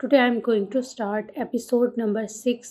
Today I am going to start episode number 6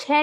6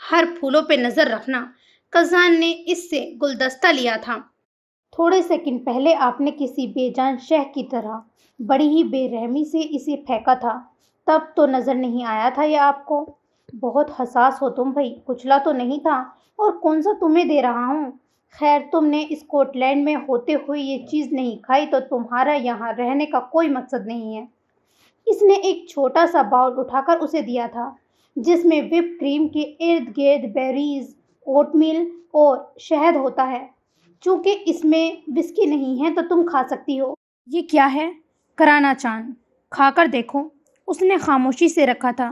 ہر پھولوں پہ نظر رکھنا۔ قزان نے اس سے گلدستہ لیا تھا۔ تھوڑے سیکنڈ پہلے آپ نے کسی بے جان شہ کی طرح بڑی ہی بے رحمی سے اسے پھینکا تھا، تب تو نظر نہیں آیا تھا یہ آپ کو؟ بہت حساس ہو تم بھائی، کچلا تو نہیں تھا، اور کون سا تمہیں دے رہا ہوں۔ خیر تم نے اسکاٹ لینڈ میں ہوتے ہوئے یہ چیز نہیں کھائی تو تمہارا یہاں رہنے کا کوئی مقصد نہیں ہے۔ اس نے ایک چھوٹا سا باؤل اٹھا کر اسے دیا تھا جس میں وپ کریم کے ارد گرد بیریز، اوٹ میل اور شہد ہوتا ہے۔ چونکہ اس میں وسکی نہیں ہے تو تم کھا سکتی ہو۔ یہ کیا ہے؟ کرانا چاند، کھا کر دیکھو۔ اس نے خاموشی سے رکھا تھا۔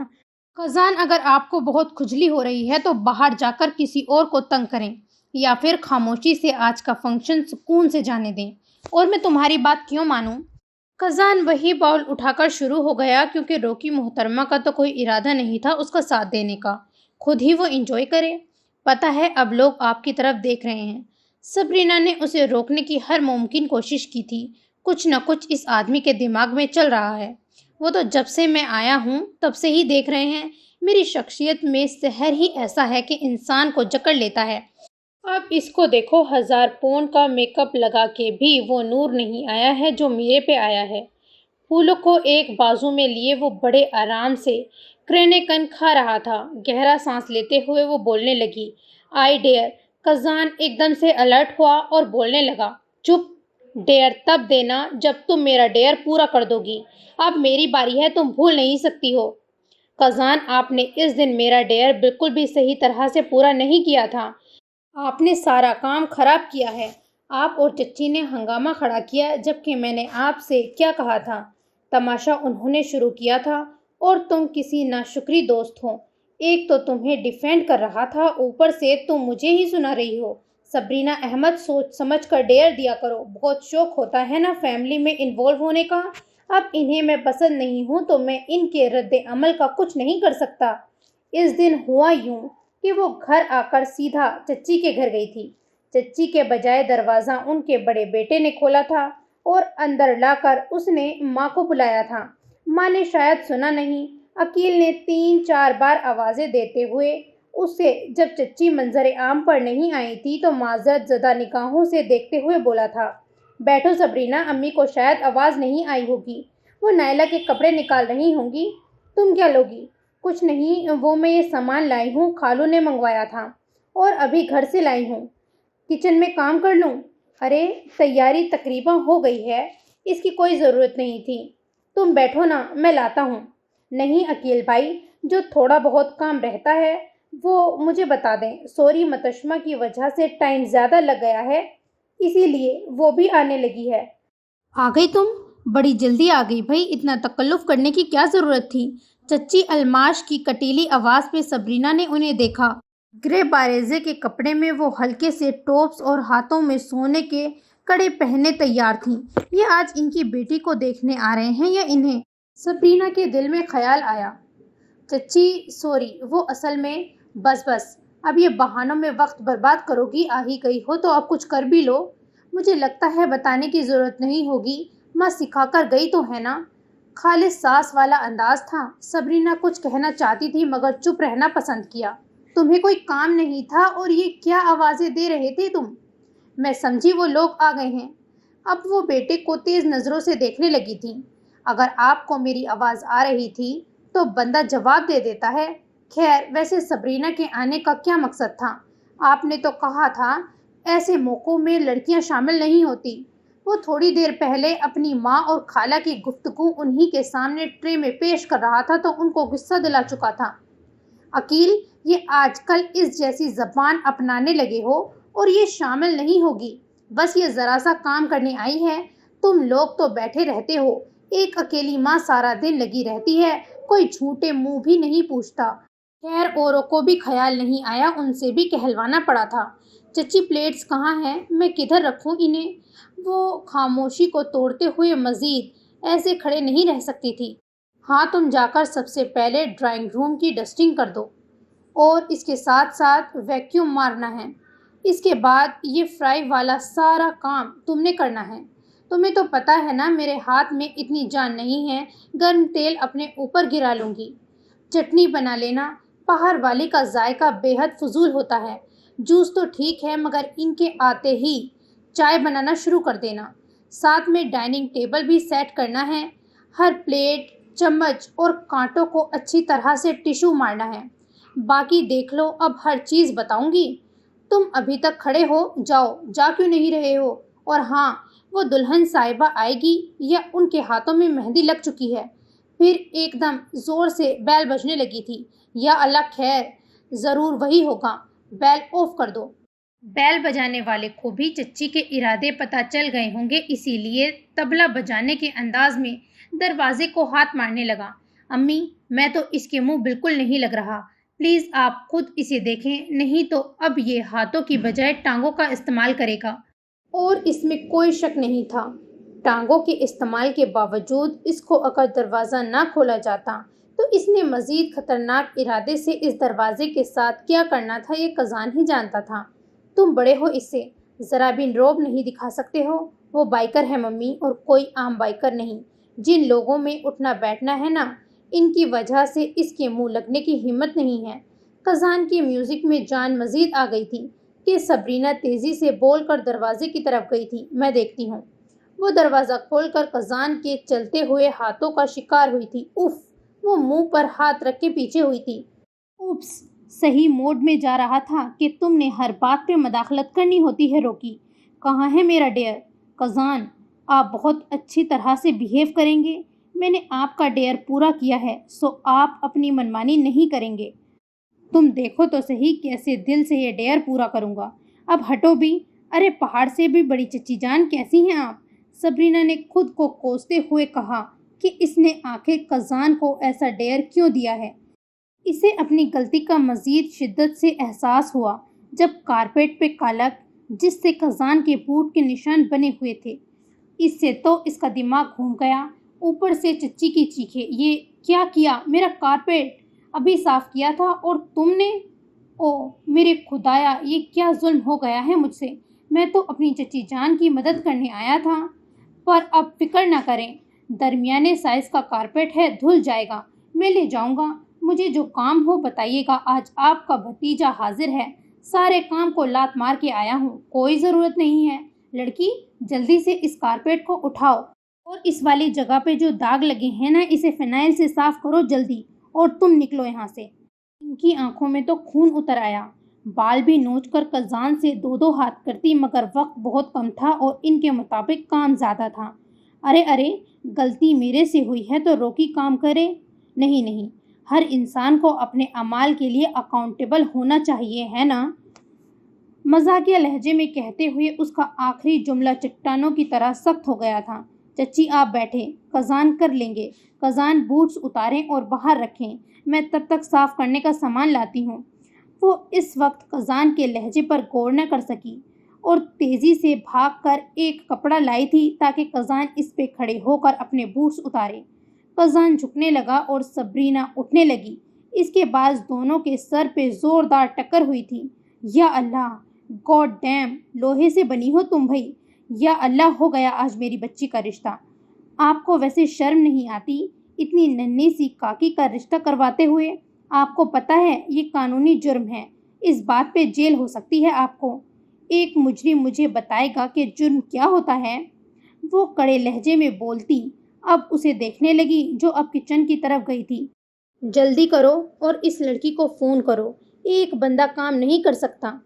قزان اگر آپ کو بہت کھجلی ہو رہی ہے تو باہر جا کر کسی اور کو تنگ کریں، یا پھر خاموشی سے آج کا فنکشن سکون سے جانے دیں، اور میں تمہاری بات کیوں مانوں؟ قزان وہی باؤل اٹھا کر شروع ہو گیا، کیونکہ روکی محترمہ کا تو کوئی ارادہ نہیں تھا اس کا ساتھ دینے کا، خود ہی وہ انجوائے کرے۔ پتہ ہے اب لوگ آپ کی طرف دیکھ رہے ہیں۔ سبرینا نے اسے روکنے کی ہر ممکن کوشش کی تھی۔ کچھ نہ کچھ اس آدمی کے دماغ میں چل رہا ہے۔ وہ تو جب سے میں آیا ہوں تب سے ہی دیکھ رہے ہیں۔ میری شخصیت میں سحر ہی ایسا ہے کہ انسان کو جکڑ لیتا ہے۔ اب اس کو دیکھو، 1000 پاؤنڈ کا میک اپ لگا کے بھی وہ نور نہیں آیا ہے جو میرے پہ آیا ہے۔ پھولوں کو ایک بازو میں لیے وہ بڑے آرام سے کرینیکن کھا رہا تھا۔ گہرا سانس لیتے ہوئے وہ بولنے لگی، آئی ڈیئر۔ قزان ایک دم سے الرٹ ہوا اور بولنے لگا، چپ! ڈیئر تب دینا جب تم میرا ڈیئر پورا کر دو گی۔ اب میری باری ہے، تم بھول نہیں سکتی ہو۔ قزان، آپ نے اس دن میرا ڈیئر بالکل بھی صحیح طرح سے پورا نہیں کیا تھا۔ آپ نے سارا کام خراب کیا ہے۔ آپ اور چچی نے ہنگامہ کھڑا کیا جبکہ میں نے آپ سے کیا کہا تھا۔ تماشا انہوں نے شروع کیا تھا اور تم کسی ناشکری دوست ہو۔ ایک تو تمہیں ڈیفینڈ کر رہا تھا، اوپر سے تم مجھے ہی سنا رہی ہو۔ سبرینا احمد، سوچ سمجھ کر ڈیئر دیا کرو۔ بہت شوق ہوتا ہے نا فیملی میں انوالو ہونے کا۔ اب انہیں میں پسند نہیں ہوں تو میں ان کے رد عمل کا کچھ نہیں کر سکتا۔ اس دن ہوا یوں کہ وہ گھر آ کر سیدھا چچی کے گھر گئی تھی۔ چچی کے بجائے دروازہ ان کے بڑے بیٹے نے کھولا تھا اور اندر لا کر اس نے ماں کو بلایا تھا۔ ماں نے شاید سنا نہیں۔ عقیل نے 3-4 بار آوازیں دیتے ہوئے اسے جب چچی منظر عام پر نہیں آئی تھی تو معذرت زدہ نگاہوں سے دیکھتے ہوئے بولا تھا، بیٹھو سبرینا، امی کو شاید آواز نہیں آئی ہوگی، وہ نائلہ کے کپڑے نکال رہی ہوں گی۔ تم کیا لوگی؟ کچھ نہیں، وہ میں یہ سامان لائی ہوں، خالو نے منگوایا تھا اور ابھی گھر سے لائی ہوں۔ کچن میں کام کر لوں؟ ارے تیاری تقریباً ہو گئی ہے، اس کی کوئی ضرورت نہیں تھی۔ تم بیٹھو نا، میں لاتا ہوں۔ نہیں عقیل بھائی، جو تھوڑا بہت کام رہتا ہے وہ مجھے بتا دیں۔ سوری، متشمہ کی وجہ سے ٹائم زیادہ لگ گیا ہے، اسی لیے وہ بھی آنے لگی ہے۔ آ گئی تم؟ بڑی جلدی آ گئی بھائی، اتنا تکلف کرنے کی کیا ضرورت تھی؟ چچی الماش کی کٹیلی آواز پہ سبرینا نے انہیں دیکھا۔ گرے باریزے کے کپڑے میں وہ ہلکے سے ٹوپس اور ہاتھوں میں سونے کے کڑے پہنے تیار تھیں۔ یہ آج ان کی بیٹی کو دیکھنے آ رہے ہیں یا انہیں؟ سبرینا کے دل میں خیال آیا۔ چچی سوری، وہ اصل میں بس اب یہ بہانوں میں وقت برباد کرو گی، آ ہی گئی ہو تو اب کچھ کر بھی لو۔ مجھے لگتا ہے بتانے کی ضرورت نہیں ہوگی، ماں سکھا کر گئی تو ہے نا۔ خالص ساس والا انداز تھا۔ سبرینا کچھ کہنا چاہتی تھی مگر چپ رہنا پسند کیا۔ تمہیں کوئی کام نہیں تھا اور یہ کیا آوازیں دے رہے تھے تم؟ میں سمجھی وہ لوگ آ گئے ہیں۔ اب وہ بیٹے کو تیز نظروں سے دیکھنے لگی تھی۔ اگر آپ کو میری آواز آ رہی تھی تو بندہ جواب دے دیتا ہے۔ خیر ویسے سبرینا کے آنے کا کیا مقصد تھا؟ آپ نے تو کہا تھا ایسے موقعوں میں لڑکیاں شامل نہیں ہوتی۔ وہ تھوڑی دیر پہلے اپنی ماں اور خالہ کی گفتگو انہی کے سامنے ٹرے میں پیش کر رہا تھا تو ان کو غصہ دلا چکا تھا۔ عقیل، یہ آج کل اس جیسی زبان اپنانے لگے ہو اور یہ شامل نہیں ہوگی، بس یہ ذرا سا کام کرنے آئی ہے۔ تم لوگ تو بیٹھے رہتے ہو، ایک اکیلی ماں سارا دن لگی رہتی ہے، کوئی جھوٹے منہ بھی نہیں پوچھتا۔ خیر اوروں کو بھی خیال نہیں آیا، ان سے بھی کہلوانا پڑا تھا۔ چچی پلیٹس کہاں ہیں؟ میں کدھر رکھوں انہیں؟ وہ خاموشی کو توڑتے ہوئے مزید ایسے کھڑے نہیں رہ سکتی تھی۔ ہاں تم جا کر سب سے پہلے ڈرائنگ روم کی ڈسٹنگ کر دو اور اس کے ساتھ ساتھ ویکیوم مارنا ہے۔ اس کے بعد یہ فرائی والا سارا کام تم نے کرنا ہے۔ تمہیں تو پتہ ہے نا میرے ہاتھ میں اتنی جان نہیں ہے، گرم تیل اپنے اوپر گرا لوں گی۔ چٹنی بنا لینا، باہر والی کا ذائقہ بے حد فضول ہوتا ہے۔ جوس تو ٹھیک ہے مگر ان کے آتے ہی چائے بنانا شروع کر دینا، ساتھ میں ڈائننگ ٹیبل بھی سیٹ کرنا ہے، ہر پلیٹ، چمچ اور کانٹوں کو اچھی طرح سے ٹشو مارنا ہے۔ باقی دیکھ لو، اب ہر چیز بتاؤں گی۔ تم ابھی تک کھڑے ہو، جاؤ، جا کیوں نہیں رہے ہو؟ اور ہاں، وہ دلہن صاحبہ آئے گی یا ان کے ہاتھوں میں مہندی لگ چکی ہے؟ پھر ایک دم زور سے بیل بجنے لگی تھی۔ یا اللہ، خیر، ضرور وہی ہوگا، بیل آف کر دو۔ بیل بجانے والے کو بھی چچی کے ارادے پتہ چل گئے ہوں گے، اسی لیے طبلہ بجانے کے انداز میں دروازے کو ہاتھ مارنے لگا۔ امی، میں تو اس کے منہ بالکل نہیں لگ رہا، پلیز آپ خود اسے دیکھیں، نہیں تو اب یہ ہاتھوں کی بجائے ٹانگوں کا استعمال کرے گا۔ اور اس میں کوئی شک نہیں تھا، ٹانگوں کے استعمال کے باوجود اس کو اگر دروازہ نہ کھولا جاتا تو اس نے مزید خطرناک ارادے سے اس دروازے کے ساتھ کیا کرنا تھا یہ قزان ہی جانتا تھا۔ تم بڑے ہو، اس سے ذرا بھی رعب نہیں دکھا سکتے ہو؟ وہ بائیکر ہے ممی، اور کوئی عام بائیکر نہیں۔ جن لوگوں میں اٹھنا بیٹھنا ہے نا، ان کی وجہ سے اس کے منہ لگنے کی ہمت نہیں ہے۔ قزان کے میوزک میں جان مزید آ گئی تھی کہ سبرینا تیزی سے بول کر دروازے کی طرف گئی تھی۔ میں دیکھتی ہوں۔ وہ دروازہ کھول کر قزان کے چلتے ہوئے ہاتھوں کا شکار ہوئی تھی۔ اف، وہ منہ پر ہاتھ رکھ کے پیچھے ہوئی تھی۔ اوپس، صحیح موڈ میں جا رہا تھا کہ تم نے ہر بات پہ مداخلت کرنی ہوتی ہے روکی۔ کہاں ہے میرا ڈیئر؟ قزان، آپ بہت اچھی طرح سے بیہیو کریں گے؟ میں نے آپ کا ڈیئر پورا کیا ہے، سو آپ اپنی منمانی نہیں کریں گے۔ تم دیکھو تو صحیح کیسے دل سے یہ ڈیئر پورا کروں گا۔ اب ہٹو بھی۔ ارے پہاڑ سے بھی بڑی چچی جان، کیسی ہیں آپ؟ سبرینا نے خود کو کوستے ہوئے کہا کہ اس نے آخر قزان کو ایسا ڈیئر کیوں دیا ہے۔ اسے اپنی غلطی کا مزید شدت سے احساس ہوا جب کارپیٹ پہ کالک، جس سے قزان کے بوٹ کے نشان بنے ہوئے تھے، اس سے تو اس کا دماغ گھوم گیا۔ اوپر سے چچی کی چیخیں، یہ کیا کیا؟ میرا کارپیٹ ابھی صاف کیا تھا اور تم نے؟ او میرے خدایا، یہ کیا ظلم ہو گیا ہے مجھ سے؟ میں تو اپنی چچی جان کی مدد کرنے آیا تھا۔ پر اب فکر نہ کریں، درمیانے سائز کا کارپیٹ ہے، دھل جائے گا، میں لے جاؤں گا۔ مجھے جو کام ہو بتائیے گا، آج آپ کا بھتیجا حاضر ہے، سارے کام کو لات مار کے آیا ہوں، کوئی ضرورت نہیں ہے۔ لڑکی، جلدی سے اس کارپیٹ کو اٹھاؤ اور اس والی جگہ پہ جو داغ لگے ہیں نا، اسے فنائل سے صاف کرو جلدی، اور تم نکلو یہاں سے۔ ان کی آنکھوں میں تو خون اتر آیا۔ بال بھی نوچ کر قزان سے دو دو ہاتھ کرتی، مگر وقت بہت کم تھا اور ان کے مطابق کام زیادہ تھا۔ ارے غلطی میرے سے ہوئی ہے تو روکی کام کرے؟ نہیں، ہر انسان کو اپنے اعمال کے لیے اکاؤنٹیبل ہونا چاہیے، ہے نا؟ مزاحیہ لہجے میں کہتے ہوئے اس کا آخری جملہ چٹانوں کی طرح سخت ہو گیا تھا۔ چچی آپ بیٹھیں، قزان کر لیں گے۔ قزان بوٹس اتاریں اور باہر رکھیں، میں تب تک صاف کرنے کا سامان لاتی ہوں۔ وہ اس وقت قزان کے لہجے پر غور نہ کر سکی اور تیزی سے بھاگ کر ایک کپڑا لائی تھی تاکہ قزان اس پہ کھڑے ہو کر اپنے بوٹس اتارے۔ قزان جھکنے لگا اور سبرینا اٹھنے لگی۔ اس کے بعد دونوں کے سر پہ زوردار ٹکر ہوئی تھی۔ یا اللہ، گاڈ ڈیم، لوہے سے بنی ہو تم بھئی۔ یا اللہ، ہو گیا آج میری بچی کا رشتہ۔ آپ کو ویسے شرم نہیں آتی اتنی ننھی سی کاکی کا رشتہ کرواتے ہوئے؟ آپ کو پتہ ہے یہ قانونی جرم ہے، اس بات پہ جیل ہو سکتی ہے آپ کو۔ ایک مجرم مجھے بتائے گا کہ جرم کیا ہوتا ہے؟ وہ کڑے لہجے میں بولتی اب اسے دیکھنے لگی جو اب کچن کی طرف گئی تھی۔ جلدی کرو اور اس لڑکی کو فون کرو، ایک بندہ کام نہیں کر سکتا۔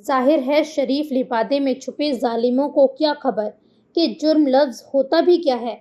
ظاہر ہے شریف لبادے میں چھپے ظالموں کو کیا خبر کہ جرم لفظ ہوتا بھی کیا ہے۔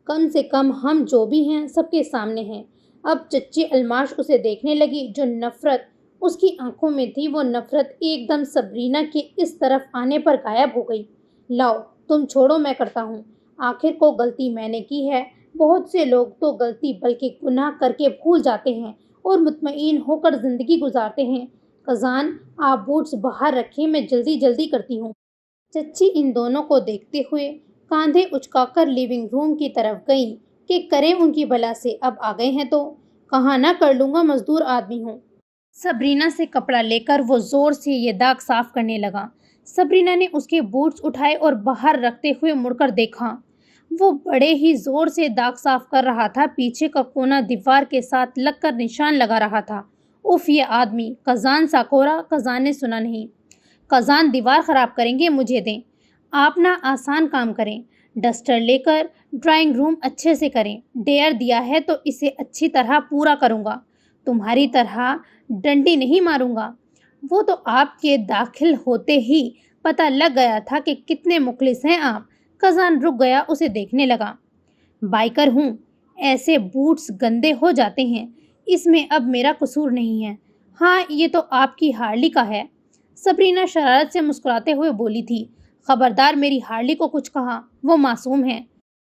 کم سے کم ہم جو بھی ہیں سب کے سامنے ہیں۔ اب چچی الماش اسے دیکھنے لگی، جو نفرت اس کی آنکھوں میں تھی وہ نفرت ایک دم سبرینا کے اس طرف آنے پر غائب ہو گئی۔ لاؤ تم چھوڑو، میں کرتا ہوں، آخر کو غلطی میں نے کی ہے۔ بہت سے لوگ تو غلطی بلکہ گناہ کر کے بھول جاتے ہیں اور مطمئن ہو کر زندگی گزارتے ہیں۔ قزان، آپ بوٹس باہر رکھیں، میں جلدی کرتی ہوں۔ چچی ان دونوں کو دیکھتے ہوئے کاندھے اچکا کر لیونگ روم کی طرف گئیں کہ کریں ان کی بلا سے، اب آ گئے ہیں تو کہاں نہ کر لوں گا، مزدور آدمی ہوں۔ سبرینا سے کپڑا لے کر وہ زور سے یہ داغ صاف کرنے لگا۔ سبرینا نے اس کے بوٹس اٹھائے اور باہر رکھتے ہوئے مڑ کر دیکھا۔ وہ بڑے ہی زور سے داغ صاف کر رہا تھا، پیچھے کا کونا دیوار کے ساتھ لگ کر نشان لگا رہا تھا اف یہ آدمی، کزان ساکورا، کزان نے سنا نہیں۔ کزان دیوار خراب کریں گے، مجھے دیں۔ آپ نہ آسان کام کریں، ڈسٹر لے کر ڈرائنگ روم اچھے سے کریں۔ ڈیئر دیا ہے تو اسے اچھی طرح پورا کروں گا، تمہاری طرح ڈنڈی نہیں ماروں گا۔ وہ تو آپ کے داخل ہوتے ہی پتہ لگ گیا تھا کہ کتنے مخلص ہیں آپ۔ کزان رک گیا، اسے دیکھنے لگا۔ بائیکر ہوں، ایسے بوٹس گندے ہو جاتے ہیں، اس میں اب میرا قصور نہیں ہے۔ ہاں، یہ تو آپ کی ہارلی کا ہے۔ سبرینا شرارت سے مسکراتے ہوئے بولی تھی۔ خبردار میری ہارلی کو کچھ کہا، وہ معصوم ہے۔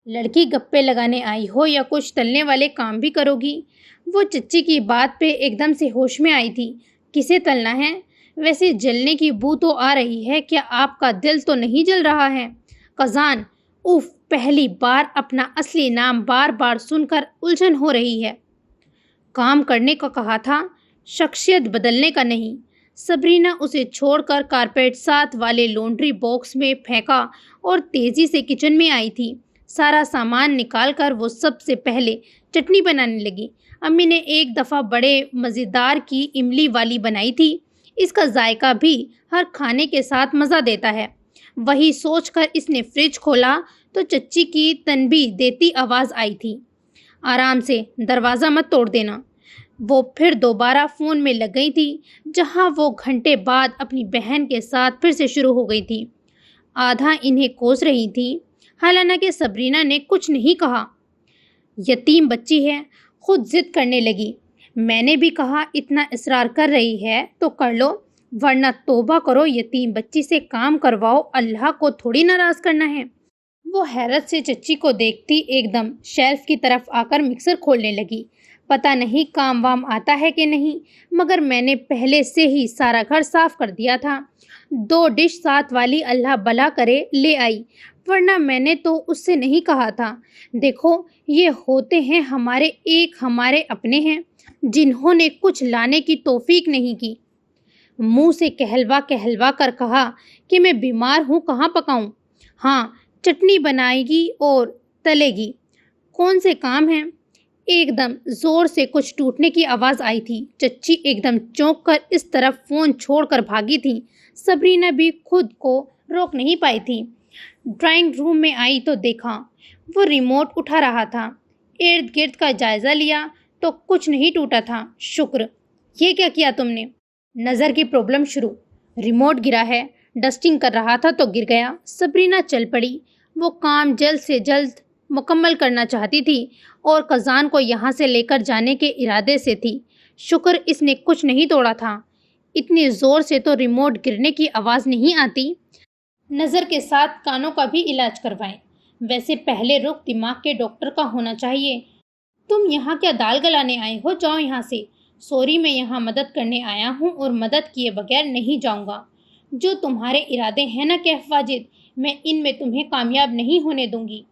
لڑکی گپے لگانے آئی ہو یا کچھ تلنے والے کام بھی کرو گی؟ وہ چچی کی بات پہ ایک دم سے ہوش میں آئی تھی۔ کسے تلنا ہے؟ ویسے جلنے کی بو تو آ رہی ہے، کیا آپ کا دل تو نہیں جل رہا ہے؟ کزان، اوف، پہلی بار اپنا اصلی نام بار بار سن کر الجھن ہو رہی ہے۔ کام کرنے کا کہا تھا، شخصیت بدلنے کا نہیں۔ سبرینا اسے چھوڑ کر کارپیٹ ساتھ والے لانڈری باکس میں پھینکا اور تیزی سے کچن میں آئی تھی۔ سارا سامان نکال کر وہ سب سے پہلے چٹنی بنانے لگی۔ امی نے ایک دفعہ بڑے مزیدار کی املی والی بنائی تھی، اس کا ذائقہ بھی ہر کھانے کے ساتھ مزہ دیتا ہے۔ وہی سوچ کر اس نے فریج کھولا تو چچی کی تنبیہ دیتی آواز آئی تھی، آرام سے، دروازہ مت توڑ دینا۔ وہ پھر دوبارہ فون میں لگ گئی تھی، جہاں وہ گھنٹے بعد اپنی بہن کے ساتھ پھر سے شروع ہو گئی تھی۔ آدھا انہیں کوس رہی تھی، حالانکہ سبرینا نے کچھ نہیں کہا۔ یتیم بچی ہے، خود ضد کرنے لگی۔ میں نے بھی کہا اتنا اصرار کر رہی ہے تو کر لو، ورنہ توبہ کرو، یتیم بچی سے کام کرواؤ، اللہ کو تھوڑی ناراض کرنا ہے۔ وہ حیرت سے چچی کو دیکھتی ایک دم شیلف کی طرف آ کر مکسر کھولنے لگی۔ پتہ نہیں کام وام آتا ہے کہ نہیں، مگر میں نے پہلے سے ہی سارا گھر صاف کر دیا تھا۔ 2 ڈش ساتھ والی اللہ بلا کرے لے آئی، ورنہ میں نے تو اس سے نہیں کہا تھا۔ دیکھو، یہ ہوتے ہیں ہمارے اپنے ہیں، جنہوں نے کچھ لانے کی توفیق نہیں کی۔ منہ سے کہلوا کر کہا کہ میں بیمار ہوں، کہاں پکاؤں؟ ہاں، چٹنی بنائے گی اور تلے گی، کون سے کام ہیں؟ ایک دم زور سے کچھ ٹوٹنے کی آواز آئی تھی۔ چچی ایک دم چونک کر اس طرف فون چھوڑ کر بھاگی تھی۔ سبرینا بھی خود کو روک نہیں پائی تھی۔ ڈرائنگ روم میں آئی تو دیکھا وہ ریموٹ اٹھا رہا تھا۔ ارد گرد کا جائزہ لیا تو کچھ نہیں ٹوٹا تھا۔ شکر۔ یہ کیا کیا تم نے؟ نظر کی پرابلم شروع۔ ریموٹ گرا ہے، ڈسٹنگ کر رہا تھا تو گر گیا۔ سبرینا چل پڑی۔ وہ کام جلد سے جلد مکمل کرنا چاہتی تھی اور کزان کو یہاں سے لے کر جانے کے ارادے سے تھی۔ شکر اس نے کچھ نہیں توڑا تھا، اتنی زور سے تو ریموٹ گرنے کی آواز نہیں آتی۔ نظر کے ساتھ کانوں کا بھی علاج کروائیں، ویسے پہلے رخ دماغ کے ڈاکٹر کا ہونا چاہیے۔ تم یہاں کیا دال گلانے آئے ہو؟ جاؤ یہاں سے۔ سوری، میں یہاں مدد کرنے آیا ہوں اور مدد کیے بغیر نہیں جاؤں گا۔ جو تمہارے ارادے ہیں نا کیف واجد، میں ان میں تمہیں کامیاب نہیں ہونے دوں گی۔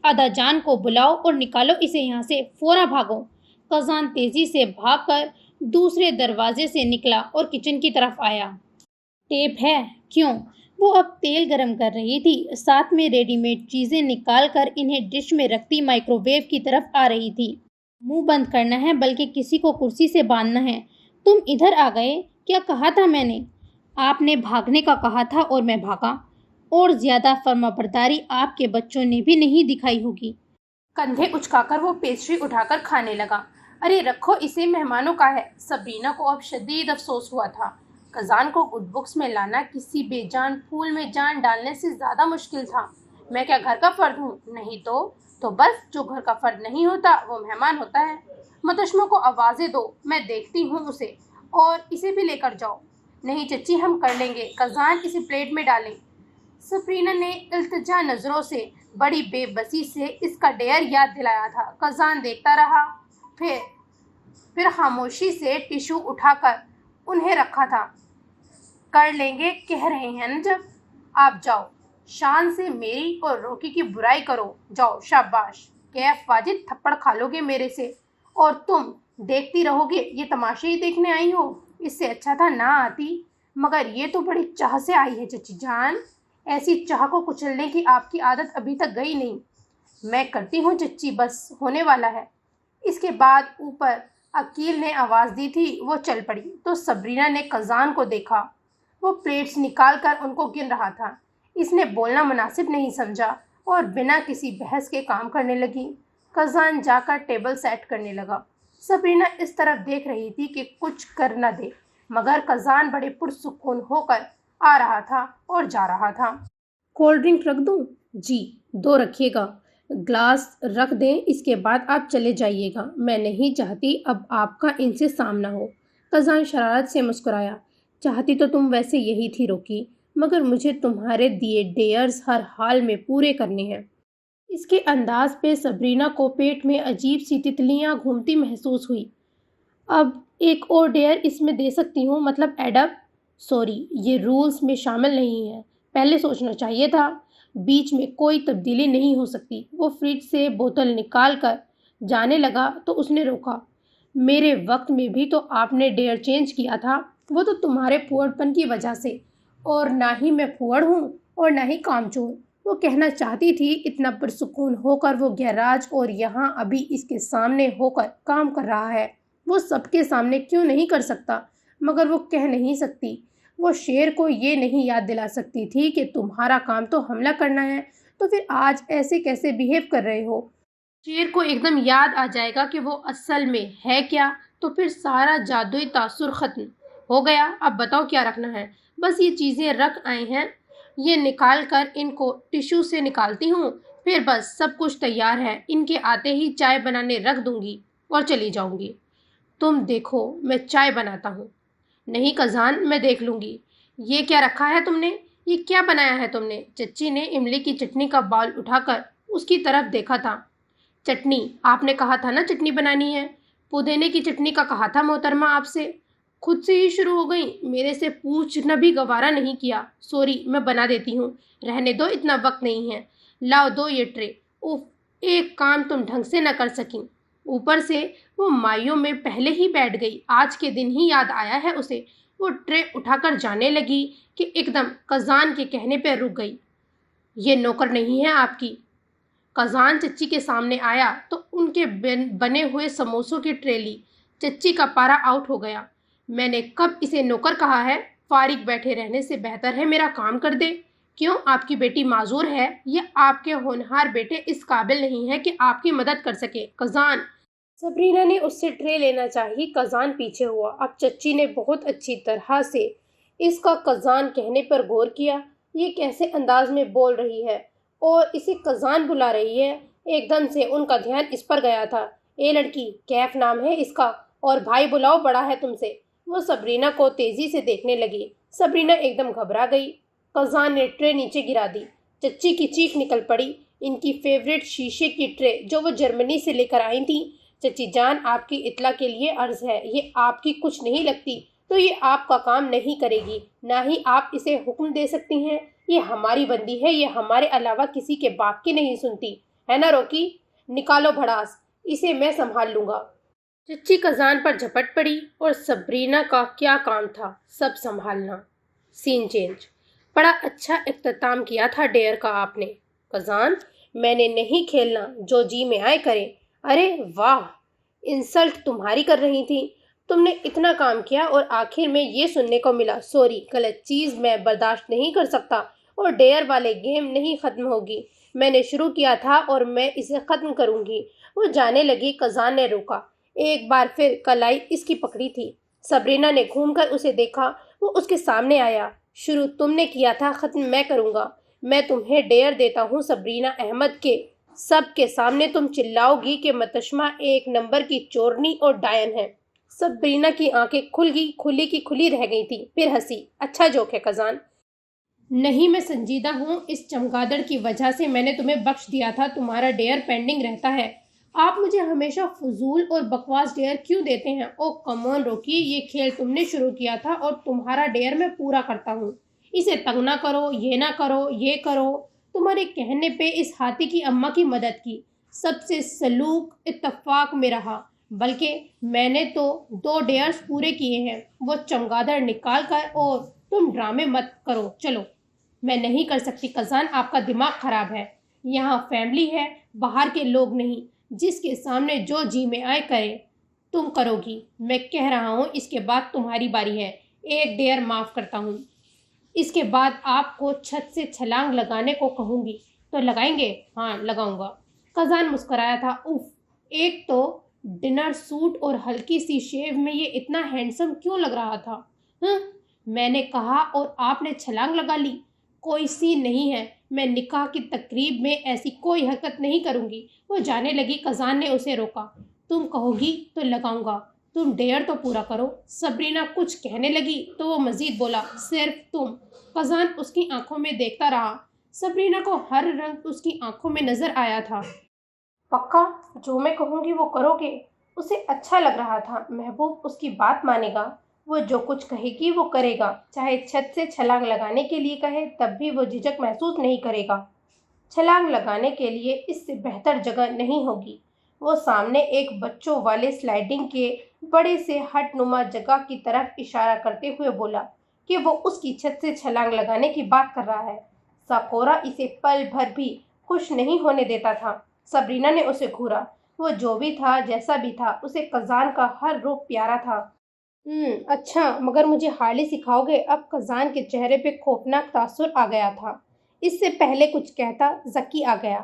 ادا جان کو بلاؤ اور نکالو اسے یہاں سے، فورا بھاگو۔ کزان تیزی سے بھاگ کر دوسرے دروازے سے نکلا اور کچن کی طرف آیا۔ ٹیپ ہے؟ کیوں؟ وہ اب تیل گرم کر رہی تھی، ساتھ میں ریڈی میڈ چیزیں نکال کر انہیں ڈش میں رکھتی مائکرو ویو کی طرف آ رہی تھی۔ منہ بند کرنا ہے، بلکہ کسی کو کرسی سے باندھنا ہے۔ تم ادھر آ گئے، کیا کہا تھا میں نے؟ آپ نے بھاگنے کا کہا تھا اور میں بھاگا، اور زیادہ فرما برداری آپ کے بچوں نے بھی نہیں دکھائی ہوگی۔ کندھے اچکا کر وہ پیسٹری اٹھا کر کھانے لگا۔ ارے رکھو اسے، مہمانوں کا ہے۔ سبرینا کو اب شدید افسوس ہوا تھا۔ کزان کو گڈ بکس میں لانا کسی بے جان پھول میں جان ڈالنے سے زیادہ مشکل تھا۔ میں کیا گھر کا فرد ہوں؟ نہیں تو بس، جو گھر کا فرد نہیں ہوتا وہ مہمان ہوتا ہے۔ متشمہ کو آوازیں دو، میں دیکھتی ہوں اسے، اور اسے بھی لے کر جاؤ۔ نہیں چچی، ہم کر لیں گے، کزان اسے پلیٹ میں ڈالیں۔ سبرینا نے التجا نظروں سے بڑی بے بسی سے اس کا ڈیئر یاد دلایا تھا۔ کزان دیکھتا رہا، پھر خاموشی سے ٹیشو اٹھا کر انہیں رکھا تھا۔ کر لیں گے کہہ رہے ہیں نا، جب آپ جاؤ، شان سے میری اور روکی کی برائی کرو، جاؤ، شاباش۔ کیف واجد، تھپڑ کھا لو گے میرے سے، اور تم دیکھتی رہو گے۔ یہ تماشے ہی دیکھنے آئی ہو؟ اس سے اچھا تھا نہ آتی، مگر یہ تو بڑی چاہ سے آئی ہے چچی جان۔ ایسی چاہ کو کچلنے کی آپ کی عادت ابھی تک گئی نہیں۔ میں کرتی ہوں چچی، بس ہونے والا ہے۔ اس کے بعد اوپر عقیل نے آواز دی تھی۔ وہ چل پڑی تو صبرینا نے قزان کو دیکھا۔ وہ پلیٹس نکال کر ان کو گن رہا تھا۔ اس نے بولنا مناسب نہیں سمجھا اور بنا کسی بحث کے کام کرنے لگی۔ قزان جا کر ٹیبل سیٹ کرنے لگا۔ صبرینا اس طرف دیکھ رہی تھی کہ کچھ کر نہ دے، مگر قزان بڑے پرسکون ہو کر آ رہا تھا اور جا رہا تھا۔ کولڈ ڈرنک رکھ دوں؟ جی 2 رکھیے گا۔ گلاس رکھ دیں، اس کے بعد آپ چلے جائیے گا۔ میں نہیں چاہتی اب آپ کا ان سے سامنا ہو۔ قزان شرارت سے مسکرایا۔ چاہتی تو تم ویسے یہی تھی روکی، مگر مجھے تمہارے دیے ڈیئرز ہر حال میں پورے کرنے ہیں۔ اس کے انداز پہ صبرینا کو پیٹ میں عجیب سی تتلیاں گھومتی محسوس ہوئی۔ اب ایک اور ڈیئر اس میں دے سکتی ہوں، مطلب ایڈب؟ سوری، یہ رولز میں شامل نہیں ہے۔ پہلے سوچنا چاہیے تھا۔ بیچ میں کوئی تبدیلی نہیں ہو سکتی۔ وہ فریج سے بوتل نکال کر جانے لگا تو اس نے روکا۔ میرے وقت میں بھی تو آپ نے ڈیئر چینج کیا تھا۔ وہ تو تمہارے پھوڑ پن کی وجہ سے، اور نہ ہی میں پھوڑ ہوں اور نہ ہی کام چور۔ وہ کہنا چاہتی تھی اتنا پرسکون ہو کر وہ گیراج اور یہاں ابھی اس کے سامنے ہو کر کام کر رہا ہے۔ وہ سب کے سامنے کیوں نہیں کر سکتا، مگر وہ کہہ نہیں سکتی۔ وہ شیر کو یہ نہیں یاد دلا سکتی تھی کہ تمہارا کام تو حملہ کرنا ہے، تو پھر آج ایسے کیسے بیہیو کر رہے ہو؟ شیر کو ایک دم یاد آ جائے گا کہ وہ اصل میں ہے کیا، تو پھر سارا جادوئی تاثر ختم ہو گیا۔ اب بتاؤ کیا رکھنا ہے؟ بس یہ چیزیں رکھ آئے ہیں، یہ نکال کر ان کو ٹیشو سے نکالتی ہوں، پھر بس سب کچھ تیار ہے۔ ان کے آتے ہی چائے بنانے رکھ دوں گی اور چلی جاؤں گی۔ تم دیکھو میں چائے بناتا ہوں۔ نہیں قزان، میں دیکھ لوں گی۔ یہ کیا رکھا ہے تم نے؟ یہ کیا بنایا ہے تم نے؟ چچی نے املی کی چٹنی کا باؤل اٹھا کر اس کی طرف دیکھا تھا۔ چٹنی؟ آپ نے کہا تھا نا چٹنی بنانی ہے۔ پودینے کی چٹنی کا کہا تھا محترمہ آپ سے۔ خود سے ہی شروع ہو گئی، میرے سے پوچھنا بھی گوارا نہیں کیا۔ سوری، میں بنا دیتی ہوں، رہنے دو، اتنا وقت نہیں ہے۔ لاؤ دو یہ ٹرے۔ اوف، ایک کام تم ڈھنگ سے نہ کر سکیں۔ اوپر سے وہ مائیوں میں پہلے ہی بیٹھ گئی، آج کے دن ہی یاد آیا ہے اسے۔ وہ ٹرے اٹھا کر جانے لگی کہ ایک دم قزان کے کہنے پہ رک گئی۔ یہ نوکر نہیں ہے آپ کی۔ قزان چچی کے سامنے آیا تو ان کے بنے ہوئے سموسوں کی ٹرے لی۔ چچی کا پارا آؤٹ ہو گیا۔ میں نے کب اسے نوکر کہا ہے؟ فارغ بیٹھے رہنے سے بہتر ہے میرا کام کر دے۔ کیوں، آپ کی بیٹی معذور ہے یا آپ کے ہونہار بیٹے اس قابل نہیں ہے کہ آپ کی مدد کر سکے؟ قزان! صبرینا نے اس سے ٹرے لینا چاہی۔ قزان پیچھے ہوا۔ اب چچی نے بہت اچھی طرح سے اس کا قزان کہنے پر غور کیا۔ یہ کیسے انداز میں بول رہی ہے اور اسے قزان بلا رہی ہے۔ ایک دم سے ان کا دھیان اس پر گیا تھا۔ اے لڑکی، کیف نام ہے اس کا، اور بھائی بلاؤ، بڑا ہے تم سے۔ وہ صبرینا کو تیزی سے دیکھنے لگی۔ صبرینا ایک دم گھبرا گئی۔ قزان نے ٹرے نیچے گرا دی۔ چچی کی چیخ نکل پڑی۔ ان کی فیوریٹ شیشے کی ٹرے جو وہ جرمنی سے لے کر آئی تھیں۔ چچی جان، آپ کی اطلاع کے لیے عرض ہے، یہ آپ کی کچھ نہیں لگتی تو یہ آپ کا کام نہیں کرے گی، نہ ہی آپ اسے حکم دے سکتی ہیں۔ یہ ہماری بندی ہے، یہ ہمارے علاوہ کسی کے باپ کی نہیں سنتی، ہے نا روکی؟ نکالو بھڑاس، اسے میں سنبھال لوں گا۔ چچی قزان پر جھپٹ پڑی اور صبرینا کا کیا کام تھا سب سنبھالنا۔ سین چینج۔ بڑا اچھا اختتام کیا تھا ڈیئر کا آپ نے۔ قزان، میں نے نہیں کھیلنا، جو جی میں آئے کریں۔ ارے واہ، انسلٹ تمہاری کر رہی تھی۔ تم نے اتنا کام کیا اور آخر میں یہ سننے کو ملا۔ سوری، غلط چیز میں برداشت نہیں کر سکتا اور ڈیئر والے گیم نہیں ختم ہوگی۔ میں نے شروع کیا تھا اور میں اسے ختم کروں گی۔ وہ جانے لگی۔ قزان نے روکا۔ ایک بار پھر کلائی اس کی پکڑی تھی۔ صبرینا نے گھوم کر اسے دیکھا۔ وہ اس کے سامنے آیا۔ شروع تم نے کیا تھا، ختم میں کروں گا۔ میں تمہیں ڈیئر دیتا ہوں صبرینا احمد کے سب کے سامنے تم چلاؤ گی کہ متشمہ ایک نمبر کی چورنی اور ڈائن ہے۔ صبرینا کی آنکھیں کھلی کی کھلی رہ گئی تھی، پھر ہنسی۔ اچھا جوک ہے قزان۔ نہیں، میں سنجیدہ ہوں۔ اس چمگادڑ کی وجہ سے میں نے تمہیں بخش دیا تھا، تمہارا ڈیئر پینڈنگ رہتا ہے۔ آپ مجھے ہمیشہ فضول اور بکواس ڈیئر کیوں دیتے ہیں؟ او کم آن روکی، یہ کھیل تم نے شروع کیا تھا اور تمہارا ڈیئر میں پورا کرتا ہوں۔ اسے تنگ نہ کرو، یہ نہ کرو، یہ کرو۔ تمہارے کہنے پہ اس ہاتھی کی اماں کی مدد کی، سب سے سلوک اتفاق میں رہا، بلکہ میں نے تو 2 ڈیئرز پورے کیے ہیں۔ وہ چمگادڑ نکال کر، اور تم ڈرامے مت کرو، چلو۔ میں نہیں کر سکتی قزان، آپ کا دماغ خراب ہے۔ یہاں فیملی ہے، باہر کے لوگ نہیں، جس کے سامنے جو جی میں آئے کرے۔ تم کرو گی، میں کہہ رہا ہوں اس کے بعد تمہاری باری ہے، ایک دیر معاف کرتا ہوں، اس کے بعد آپ کو چھت سے چھلانگ لگانے کو کہوں گی تو لگائیں گے؟ ہاں لگاؤں گا۔ قزان مسکرایا تھا۔ اف، ایک تو ڈنر سوٹ اور ہلکی سی شیو میں یہ اتنا ہینڈسم کیوں لگ رہا تھا؟ ہاں، میں نے کہا اور آپ نے چھلانگ لگا لی۔ کوئی سین نہیں ہے، میں نکاح کی تقریب میں ایسی کوئی حرکت نہیں کروں گی۔ وہ جانے لگی، قزان نے اسے روکا۔ تم کہو گی تو لگاؤں گا، تم ڈیئر تو پورا کرو۔ صبرینہ کچھ کہنے لگی تو وہ مزید بولا، صرف تم۔ قزان اس کی آنکھوں میں دیکھتا رہا۔ صبرینہ کو ہر رنگ اس کی آنکھوں میں نظر آیا تھا۔ پکا جو میں کہوں گی وہ کرو گے؟ اسے اچھا لگ رہا تھا محبوب اس کی بات مانے گا، وہ جو کچھ کہے گی وہ کرے گا، چاہے چھت سے چھلانگ لگانے کے لیے کہے تب بھی وہ جھجک محسوس نہیں کرے گا۔ چھلانگ لگانے کے لیے اس سے بہتر جگہ نہیں ہوگی۔ وہ سامنے ایک بچوں والے سلائڈنگ کے بڑے سے ہٹ نما جگہ کی طرف اشارہ کرتے ہوئے بولا کہ وہ اس کی چھت سے چھلانگ لگانے کی بات کر رہا ہے۔ ساکورا اسے پل بھر بھی خوش نہیں ہونے دیتا تھا۔ صبرینہ نے اسے گھورا۔ وہ جو بھی تھا، جیسا بھی تھا، اسے قزان کا ہر رخ پیارا تھا۔ اچھا، مگر مجھے ہارلی سکھاؤ گے؟ اب قزان کے چہرے پہ خوفناک تاثر آ گیا تھا۔ اس سے پہلے کچھ کہتا زکی آ گیا۔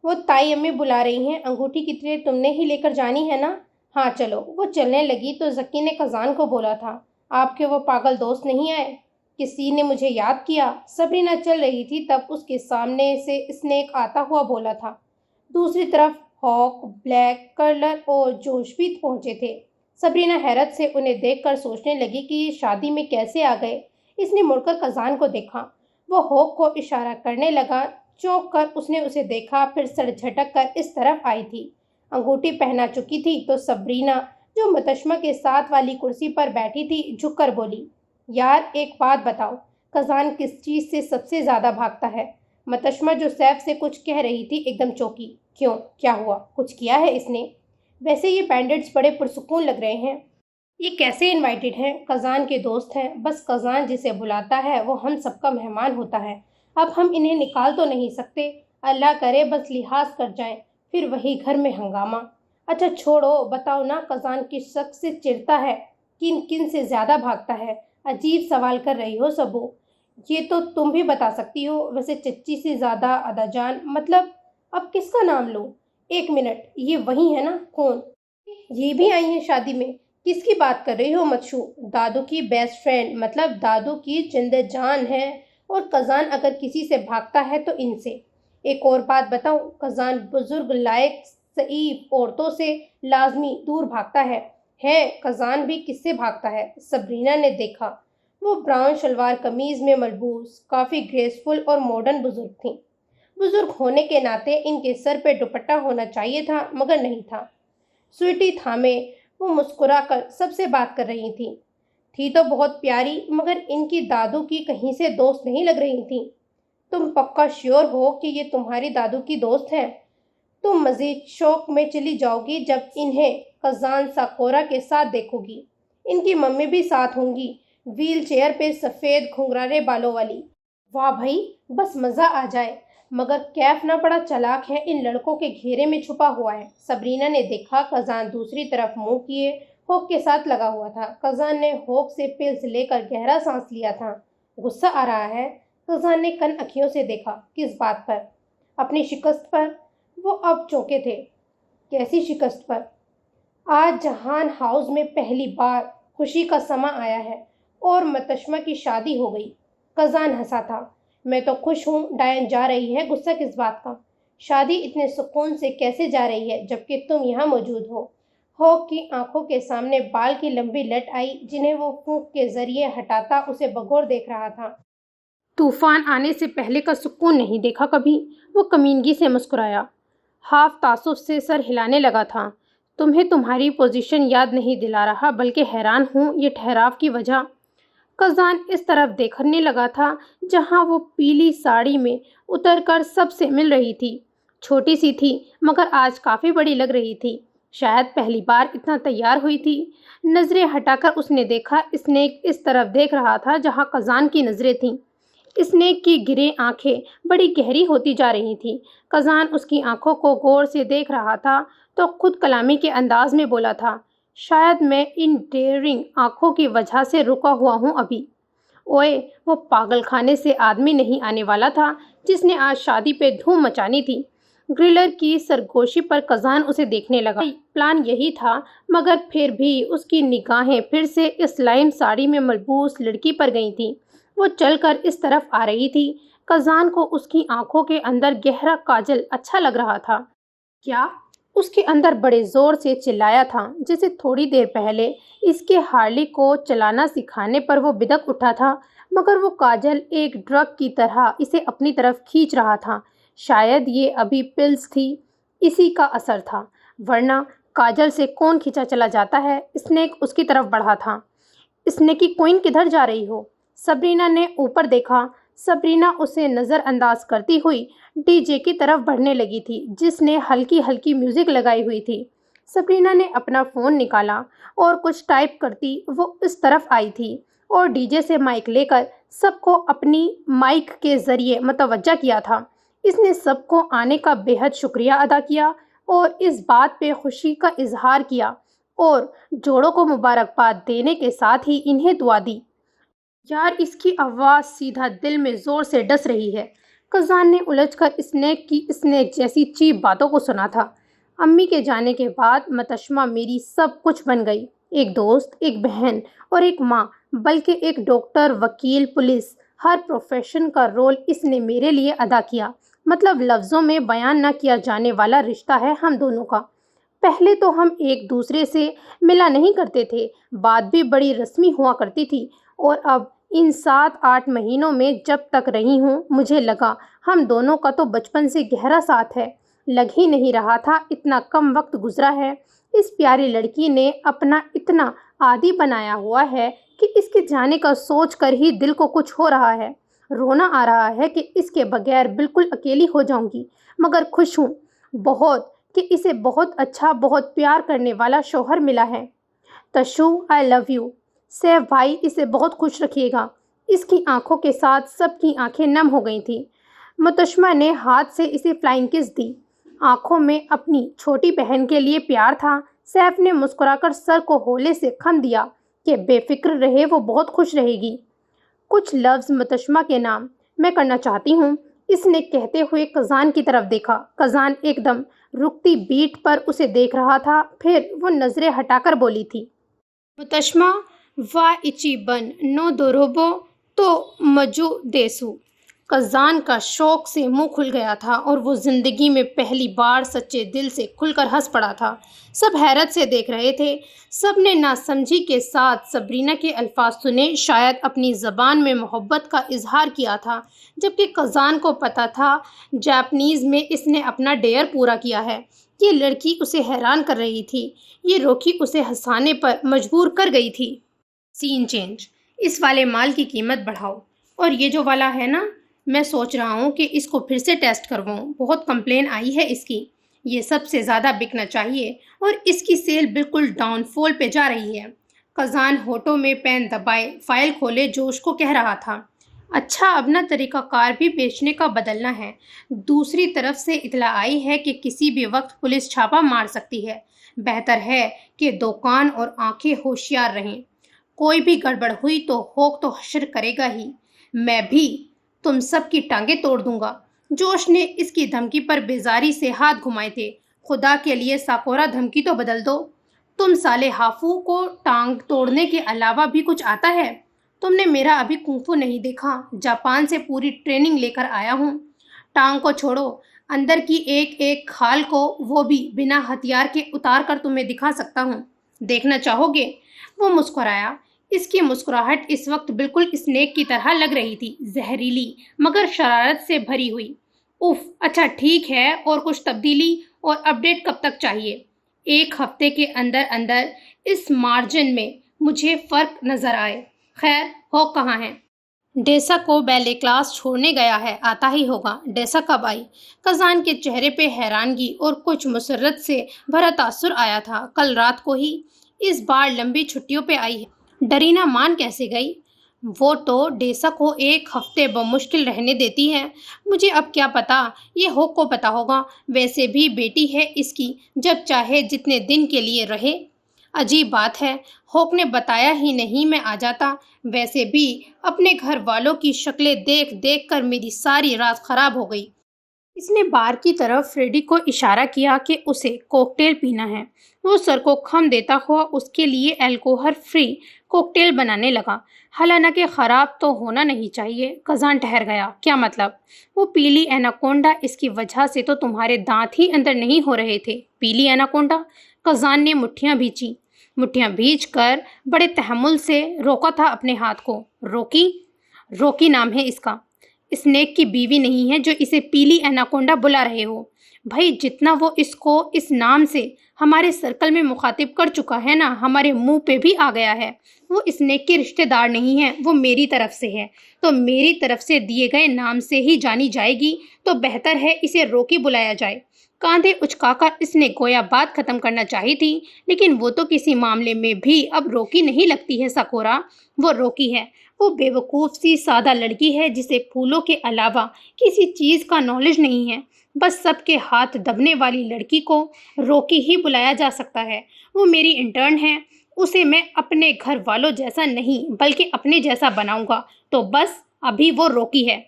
وہ تائی امی بلا رہی ہیں، انگوٹھی کی ٹرے تم نے ہی لے کر جانی ہے نا؟ ہاں چلو۔ وہ چلنے لگی تو زکی نے قزان کو بولا تھا، آپ کے وہ پاگل دوست نہیں آئے؟ کسی نے مجھے یاد کیا؟ صبرینہ چل رہی تھی تب اس کے سامنے سے اسنیک آتا ہوا بولا تھا۔ دوسری طرف ہاک، بلیک، کرلر اور جوش بھی پہنچے تھے۔ صبرینہ حیرت سے انہیں دیکھ کر سوچنے لگی کہ یہ شادی میں کیسے آ گئے۔ اس نے مڑ کر قزان کو دیکھا۔ وہ ہاک کو اشارہ کرنے لگا۔ چونک کر اس نے اسے دیکھا، پھر سر جھٹک کر اس طرف آئی تھی۔ انگوٹھی پہنا چکی تھی تو صبرینہ جو متشمہ کے ساتھ والی کرسی پر بیٹھی تھی جھک کر بولی، یار ایک بات بتاؤ، قزان کس چیز سے سب سے زیادہ بھاگتا ہے؟ متشمہ جو سیف سے کچھ کہہ رہی تھی ایک دم چوکی۔ کیوں، کیا ہوا؟ کچھ کیا ہے اس نے؟ ویسے یہ بینڈٹس بڑے پرسکون لگ رہے ہیں۔ یہ کیسے انوائٹڈ ہیں؟ قزان کے دوست ہیں، بس قزان جسے بلاتا ہے وہ ہم سب کا مہمان ہوتا ہے۔ اب ہم انہیں نکال تو نہیں سکتے، اللہ کرے بس لحاظ کر جائیں، پھر وہی گھر میں ہنگامہ۔ اچھا چھوڑو، بتاؤ نا قزان کس شخص سے چڑھتا ہے، کن کن سے زیادہ بھاگتا ہے؟ عجیب سوال کر رہی ہو سبو، یہ تو تم بھی بتا سکتی ہو۔ ویسے چچی سے زیادہ ادا جان، مطلب اب کس کا نام لوں؟ ایک منٹ، یہ وہی ہے نا؟ کون؟ یہ بھی آئی ہیں شادی میں؟ کس کی بات کر رہی ہو متشو؟ دادو کی بیسٹ فرینڈ، مطلب دادو کی جند جان ہے، اور قزان اگر کسی سے بھاگتا ہے تو ان سے۔ ایک اور بات بتاؤں، قزان بزرگ لائق ضعیف عورتوں سے لازمی دور بھاگتا ہے۔ قزان بھی کس سے بھاگتا ہے؟ صبرینہ نے دیکھا۔ وہ براؤن شلوار قمیض میں ملبوس کافی گریسفل اور ماڈرن بزرگ تھیں۔ بزرگ ہونے کے ناطے ان کے سر پہ دوپٹہ ہونا چاہیے تھا مگر نہیں تھا۔ سویٹی تھامے وہ مسکرا کر سب سے بات کر رہی تھی تو بہت پیاری، مگر ان کی دادو کی کہیں سے دوست نہیں لگ رہی تھیں۔ تم پکا شیور ہو کہ یہ تمہاری دادو کی دوست ہیں؟ تم مزید شوق میں چلی جاؤ گی جب انہیں قزان ساکورا کے ساتھ دیکھو گی۔ ان کی ممی بھی ساتھ ہوں گی، ویل چیئر پہ سفید گھنگرارے بالوں والی۔ واہ بھائی، بس مزہ آ جائے، مگر کیف نہ پڑا چالاک ہے، ان لڑکوں کے گھیرے میں چھپا ہوا ہے۔ صبرینہ نے دیکھا قزان دوسری طرف منہ کیے ہوک کے ساتھ لگا ہوا تھا۔ قزان نے ہوک سے پلس لے کر گہرا سانس لیا تھا۔ غصہ آ رہا ہے؟ قزان نے کن اکھیوں سے دیکھا۔ کس بات پر؟ اپنی شکست پر۔ وہ اب چونکے تھے۔ کیسی شکست پر؟ آج جہان ہاؤس میں پہلی بار خوشی کا سما آیا ہے اور متشمہ کی شادی ہو گئی۔ قزان ہنسا تھا۔ میں تو خوش ہوں، ڈائن جا رہی ہے، غصہ کس بات کا؟ شادی اتنے سکون سے کیسے جا رہی ہے جبکہ تم یہاں موجود ہو؟ ہوک کی آنکھوں کے سامنے بال کی لمبی لٹ آئی جنہیں وہ پھونک کے ذریعے ہٹاتا اسے بغور دیکھ رہا تھا۔ طوفان آنے سے پہلے کا سکون نہیں دیکھا کبھی؟ وہ کمینگی سے مسکرایا، ہاف تعصب سے سر ہلانے لگا تھا۔ تمہیں تمہاری پوزیشن یاد نہیں دلا رہا، بلکہ حیران ہوں یہ ٹھہراو کی وجہ۔ قزان اس طرف دیکھنے لگا تھا جہاں وہ پیلی ساڑی میں اتر کر سب سے مل رہی تھی۔ چھوٹی سی تھی مگر آج کافی بڑی لگ رہی تھی، شاید پہلی بار اتنا تیار ہوئی تھی۔ نظریں ہٹا کر اس نے دیکھا اسنیک اس طرف دیکھ رہا تھا جہاں قزان کی نظریں تھیں۔ اسنیک کی گرے آنکھیں بڑی گہری ہوتی جا رہی تھیں۔ قزان اس کی آنکھوں کو غور سے دیکھ رہا تھا تو خود کلامی کے انداز میں بولا تھا، شاید میں ان ڈیئرنگ آنکھوں کی وجہ سے رکا ہوا ہوں ابھی۔ اوئے، وہ پاگل خانے سے آدمی نہیں آنے والا تھا جس نے آج شادی پہ دھوم مچانی تھی۔ گرلر کی سرگوشی پر کزان اسے دیکھنے لگا۔ پلان یہی تھا، مگر پھر بھی اس کی نگاہیں پھر سے اس لائم ساڑی میں ملبوس لڑکی پر گئی تھیں۔ وہ چل کر اس طرف آ رہی تھی۔ کزان کو اس کی آنکھوں کے اندر گہرا کاجل اچھا لگ رہا تھا۔ کیا؟ اس کے اندر بڑے زور سے چلایا تھا، جیسے تھوڑی دیر پہلے اس کے ہارلی کو چلانا سکھانے پر وہ بدک اٹھا تھا، مگر وہ کاجل ایک ڈرگ کی طرح اسے اپنی طرف کھینچ رہا تھا۔ شاید یہ ابھی پلز تھی، اسی کا اثر تھا، ورنہ کاجل سے کون کھینچا چلا جاتا ہے؟ اسنیک اس کی طرف بڑھا تھا۔ اسنیکی کوئن کدھر جا رہی ہو؟ سبرینا نے اوپر دیکھا۔ سبرینا اسے نظر انداز کرتی ہوئی ڈی جے کی طرف بڑھنے لگی تھی، جس نے ہلکی ہلکی میوزک لگائی ہوئی تھی۔ سبرینا نے اپنا فون نکالا اور کچھ ٹائپ کرتی وہ اس طرف آئی تھی اور ڈی جے سے مائک لے کر سب کو اپنی مائک کے ذریعے متوجہ کیا تھا۔ اس نے سب کو آنے کا بے حد شکریہ ادا کیا اور اس بات پہ خوشی کا اظہار کیا اور جوڑوں کو مبارکباد دینے کے ساتھ ہی انہیں دعا دی۔ یار، اس کی آواز سیدھا دل میں زور سے ڈس رہی ہے۔ کزان نے الجھ کر اسنیک کی اسنیک جیسی چیپ باتوں کو سنا تھا۔ امی کے جانے کے بعد متشمہ میری سب کچھ بن گئی، ایک دوست، ایک بہن اور ایک ماں، بلکہ ایک ڈاکٹر، وکیل، پولیس، ہر پروفیشن کا رول اس نے میرے لیے ادا کیا۔ مطلب لفظوں میں بیان نہ کیا جانے والا رشتہ ہے ہم دونوں کا۔ پہلے تو ہم ایک دوسرے سے ملا نہیں کرتے تھے، بات بھی بڑی رسمی ہوا کرتی تھی، اور اب ان 7-8 مہینوں میں جب تک رہی ہوں مجھے لگا ہم دونوں کا تو بچپن سے گہرا ساتھ ہے۔ لگ ہی نہیں رہا تھا اتنا کم وقت گزرا ہے۔ اس پیاری لڑکی نے اپنا اتنا عادی بنایا ہوا ہے کہ اس کے جانے کا سوچ کر ہی دل کو کچھ ہو رہا ہے۔ رونا آ رہا ہے کہ اس کے بغیر بالکل اکیلی ہو جاؤں گی، مگر خوش ہوں بہت کہ اسے بہت اچھا، بہت پیار کرنے والا شوہر ملا ہے۔ تشو، آئی لو یو۔ سیف بھائی اسے بہت خوش رکھیے گا۔ اس کی آنکھوں کے ساتھ سب کی آنکھیں نم ہو گئی تھیں۔ متشمہ نے ہاتھ سے اسے فلائنگ کس دی۔ آنکھوں میں اپنی چھوٹی بہن کے لیے پیار تھا۔ سیف نے مسکرا کر سر کو ہولے سے خم دیا کہ بے فکر رہے، وہ بہت خوش رہے گی۔ کچھ لفظ متشمہ کے نام میں کرنا چاہتی ہوں، اس نے کہتے ہوئے کزان کی طرف دیکھا۔ کزان ایک دم رکتی بیٹ پر اسے دیکھ رہا تھا، پھر وہ نظریں ہٹا کر بولی تھی۔ متشمہ وا اچی بن نو دوروبو تو مجو دیسو۔ کزان کا شوق سے منہ کھل گیا تھا اور وہ زندگی میں پہلی بار سچے دل سے کھل کر ہنس پڑا تھا۔ سب حیرت سے دیکھ رہے تھے۔ سب نے ناسمجھی کے ساتھ سبرینا کے الفاظ سنے، شاید اپنی زبان میں محبت کا اظہار کیا تھا، جبکہ کزان کو پتہ تھا جاپنیز میں اس نے اپنا ڈیئر پورا کیا ہے۔ یہ لڑکی اسے حیران کر رہی تھی، یہ روکی اسے ہنسانے پر مجبور کر گئی تھی۔ سین چینج، اس والے مال کی قیمت بڑھاؤ، اور یہ جو والا ہے نا، میں سوچ رہا ہوں کہ اس کو پھر سے ٹیسٹ کرواؤں، بہت کمپلین آئی ہے اس کی، یہ سب سے زیادہ بکنا چاہیے اور اس کی سیل بالکل ڈاؤن فال پہ جا رہی ہے۔ کزان ہونٹوں میں پین دبائے فائل کھولے جوش کو کہہ رہا تھا۔ اچھا، اب نہ طریقہ کار بھی بیچنے کا بدلنا ہے۔ دوسری طرف سے اطلاع آئی ہے کہ کسی بھی وقت پولیس چھاپہ مار سکتی ہے، بہتر ہے کہ دکان اور آنکھیں ہوشیار رہیں، کوئی بھی گڑبڑ ہوئی تو ہوک تو حشر کرے گا ہی، میں بھی تم سب کی ٹانگیں توڑ دوں گا۔ جوش نے اس کی دھمکی پر بیزاری سے ہاتھ گھمائے تھے۔ خدا کے لیے ساکورا، دھمکی تو بدل دو۔ تم سالے ہافو کو ٹانگ توڑنے کے علاوہ بھی کچھ آتا ہے؟ تم نے میرا ابھی کنفو نہیں دیکھا، جاپان سے پوری ٹریننگ لے کر آیا ہوں۔ ٹانگ کو چھوڑو، اندر کی ایک ایک کھال کو، وہ بھی بنا ہتھیار کے اتار کر تمہیں دکھا سکتا ہوں، دیکھنا چاہو گے؟ وہ مسکرایا۔ اس کی مسکراہٹ اس وقت بالکل اسنیک کی طرح لگ رہی تھی، زہریلی مگر شرارت سے بھری ہوئی۔ اف، اچھا ٹھیک ہے، اور کچھ تبدیلی اور اپڈیٹ کب تک چاہیے؟ 1 ہفتے کے اندر اندر اس مارجن میں مجھے فرق نظر آئے۔ خیر، ہو کہاں ہے؟ ڈیسا کو بیلے کلاس چھوڑنے گیا ہے، آتا ہی ہوگا۔ ڈیسا کب آئی؟ کزان کے چہرے پہ حیرانگی اور کچھ مسرت سے بھرا تاثر آیا تھا۔ کل رات کو ہی، اس بار لمبی چھٹیوں پہ آئی ہے۔ ڈرینا مان کیسے گئی؟ وہ تو ڈیسا کو 1 ہفتے بمشکل رہنے دیتی ہے، مجھے اب کیا پتا، یہ ہوک کو پتا ہوگا، ویسے بھی بیٹی ہے اس کی، جب چاہے جتنے دن کے لیے رہے۔ عجیب بات ہے، ہوک نے بتایا ہی نہیں میں آ جاتا۔ ویسے بھی اپنے گھر والوں کی شکلیں دیکھ دیکھ کر میری ساری رات خراب ہو گئی۔ اس نے بار کی طرف فریڈی کو اشارہ کیا کہ اسے کوکٹیل پینا ہے۔ وہ سر کو خم دیتا ہوا اس کے لیے الکوہل فری کوکٹیل بنانے لگا۔ حالانکہ خراب تو ہونا نہیں چاہیے۔ کزان ٹھہر گیا۔ کیا مطلب؟ وہ پیلی ایناکونڈا، اس کی وجہ سے تو تمہارے دانت ہی اندر نہیں ہو رہے تھے۔ پیلی ایناکونڈا؟ کزان نے مٹھیاں بھینچی۔ مٹھیاں بھینچ کر بڑے تحمل سے روکا تھا اپنے ہاتھ کو۔ روکی؟ روکی نام ہے اس کا۔ اسنیک کی بیوی نہیں ہے جو اسے پیلی ایناکونڈا بلا رہے ہو۔ بھائی جتنا وہ اس کو اس نام سے ہمارے سرکل میں مخاطب کر چکا ہے نا، ہمارے منہ پہ بھی آ گیا ہے۔ وہ اسنیک کے رشتہ دار نہیں ہے، وہ میری طرف سے ہے، تو میری طرف سے دیے گئے نام سے ہی جانی جائے گی، تو بہتر ہے اسے روکی بلایا جائے۔ کاندھے اچکا کر اس نے گویا بات ختم کرنا چاہی تھی، لیکن وہ تو کسی معاملے میں بھی اب روکی نہیں لگتی ہے ساکورا۔ وہ روکی ہے، وہ بے وقوف سی سادہ لڑکی ہے جسے پھولوں کے علاوہ کسی چیز کا نالج نہیں ہے۔ بس سب کے ہاتھ دبنے والی لڑکی کو روکی ہی بلایا جا سکتا ہے۔ وہ میری انٹرن ہے، اسے میں اپنے گھر والوں جیسا نہیں بلکہ اپنے جیسا بناؤں گا، تو بس ابھی وہ روکی ہے۔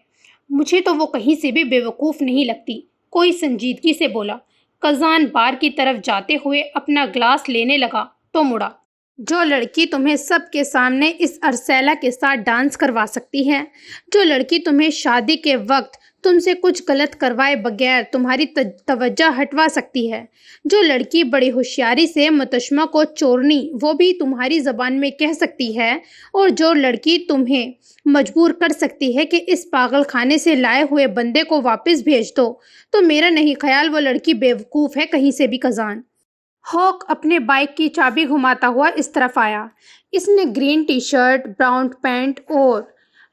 مجھے تو وہ کہیں سے بھی بے وقوف نہیں لگتی، کوئی سنجیدگی سے بولا۔ کزان بار کی طرف جاتے ہوئے اپنا گلاس لینے لگا تو مڑا۔ جو لڑکی تمہیں سب کے سامنے اس ارسیلا کے ساتھ ڈانس کروا سکتی ہے، جو لڑکی تمہیں شادی کے وقت تم سے کچھ غلط کروائے بغیر تمہاری توجہ ہٹوا سکتی ہے، جو لڑکی بڑی ہوشیاری سے متشمہ کو چورنی وہ بھی تمہاری زبان میں کہہ سکتی ہے، اور جو لڑکی تمہیں مجبور کر سکتی ہے کہ اس پاگل خانے سے لائے ہوئے بندے کو واپس بھیج دو، تو میرا نہیں خیال وہ لڑکی بے وقوف ہے کہیں سے بھی۔ کزان ہوک اپنے بائک کی چابی گھماتا ہوا اس طرف آیا۔ اس نے green T shirt, brown pant اور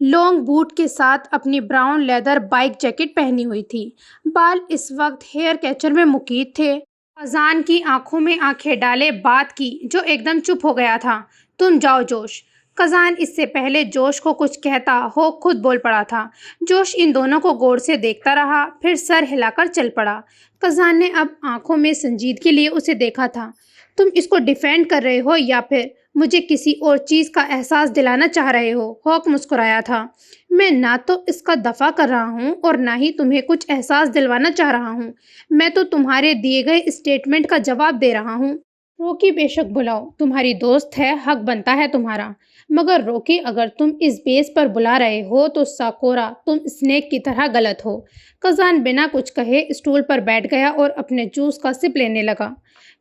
لانگ بوٹ کے ساتھ اپنی براؤن لیدر بائک جیکٹ پہنی ہوئی تھی۔ بال اس وقت ہیئر کیچر میں مقید تھے۔ کزان کی آنکھوں میں آنکھیں ڈالے بات کی جو ایک دم چپ ہو گیا تھا۔ تم جاؤ جوش۔ کزان اس سے پہلے جوش کو کچھ کہتا ہوک خود بول پڑا تھا۔ جوش ان دونوں کو غور سے دیکھتا رہا، پھر سر ہلا کر چل پڑا۔ کزان نے اب آنکھوں میں سنجیدگی لیے اسے دیکھا تھا۔ تم اس کو ڈیفینڈ کر رہے ہو یا پھر مجھے کسی اور چیز کا احساس دلانا چاہ رہے ہو؟ ہوک مسکرایا تھا۔ میں نہ تو اس کا دفاع کر رہا ہوں اور نہ ہی تمہیں کچھ احساس دلوانا چاہ رہا ہوں، میں تو تمہارے دیے گئے اسٹیٹمنٹ کا جواب دے رہا ہوں۔ روکی بے شک بلاؤ، تمہاری دوست ہے، حق بنتا ہے تمہارا، مگر روکی اگر تم اس بیس پر بلا رہے ہو تو ساکورا تم اسنیک کی طرح غلط ہو۔ کزان بنا کچھ کہے اسٹول پر بیٹھ گیا اور اپنے جوس کا سپ لینے لگا۔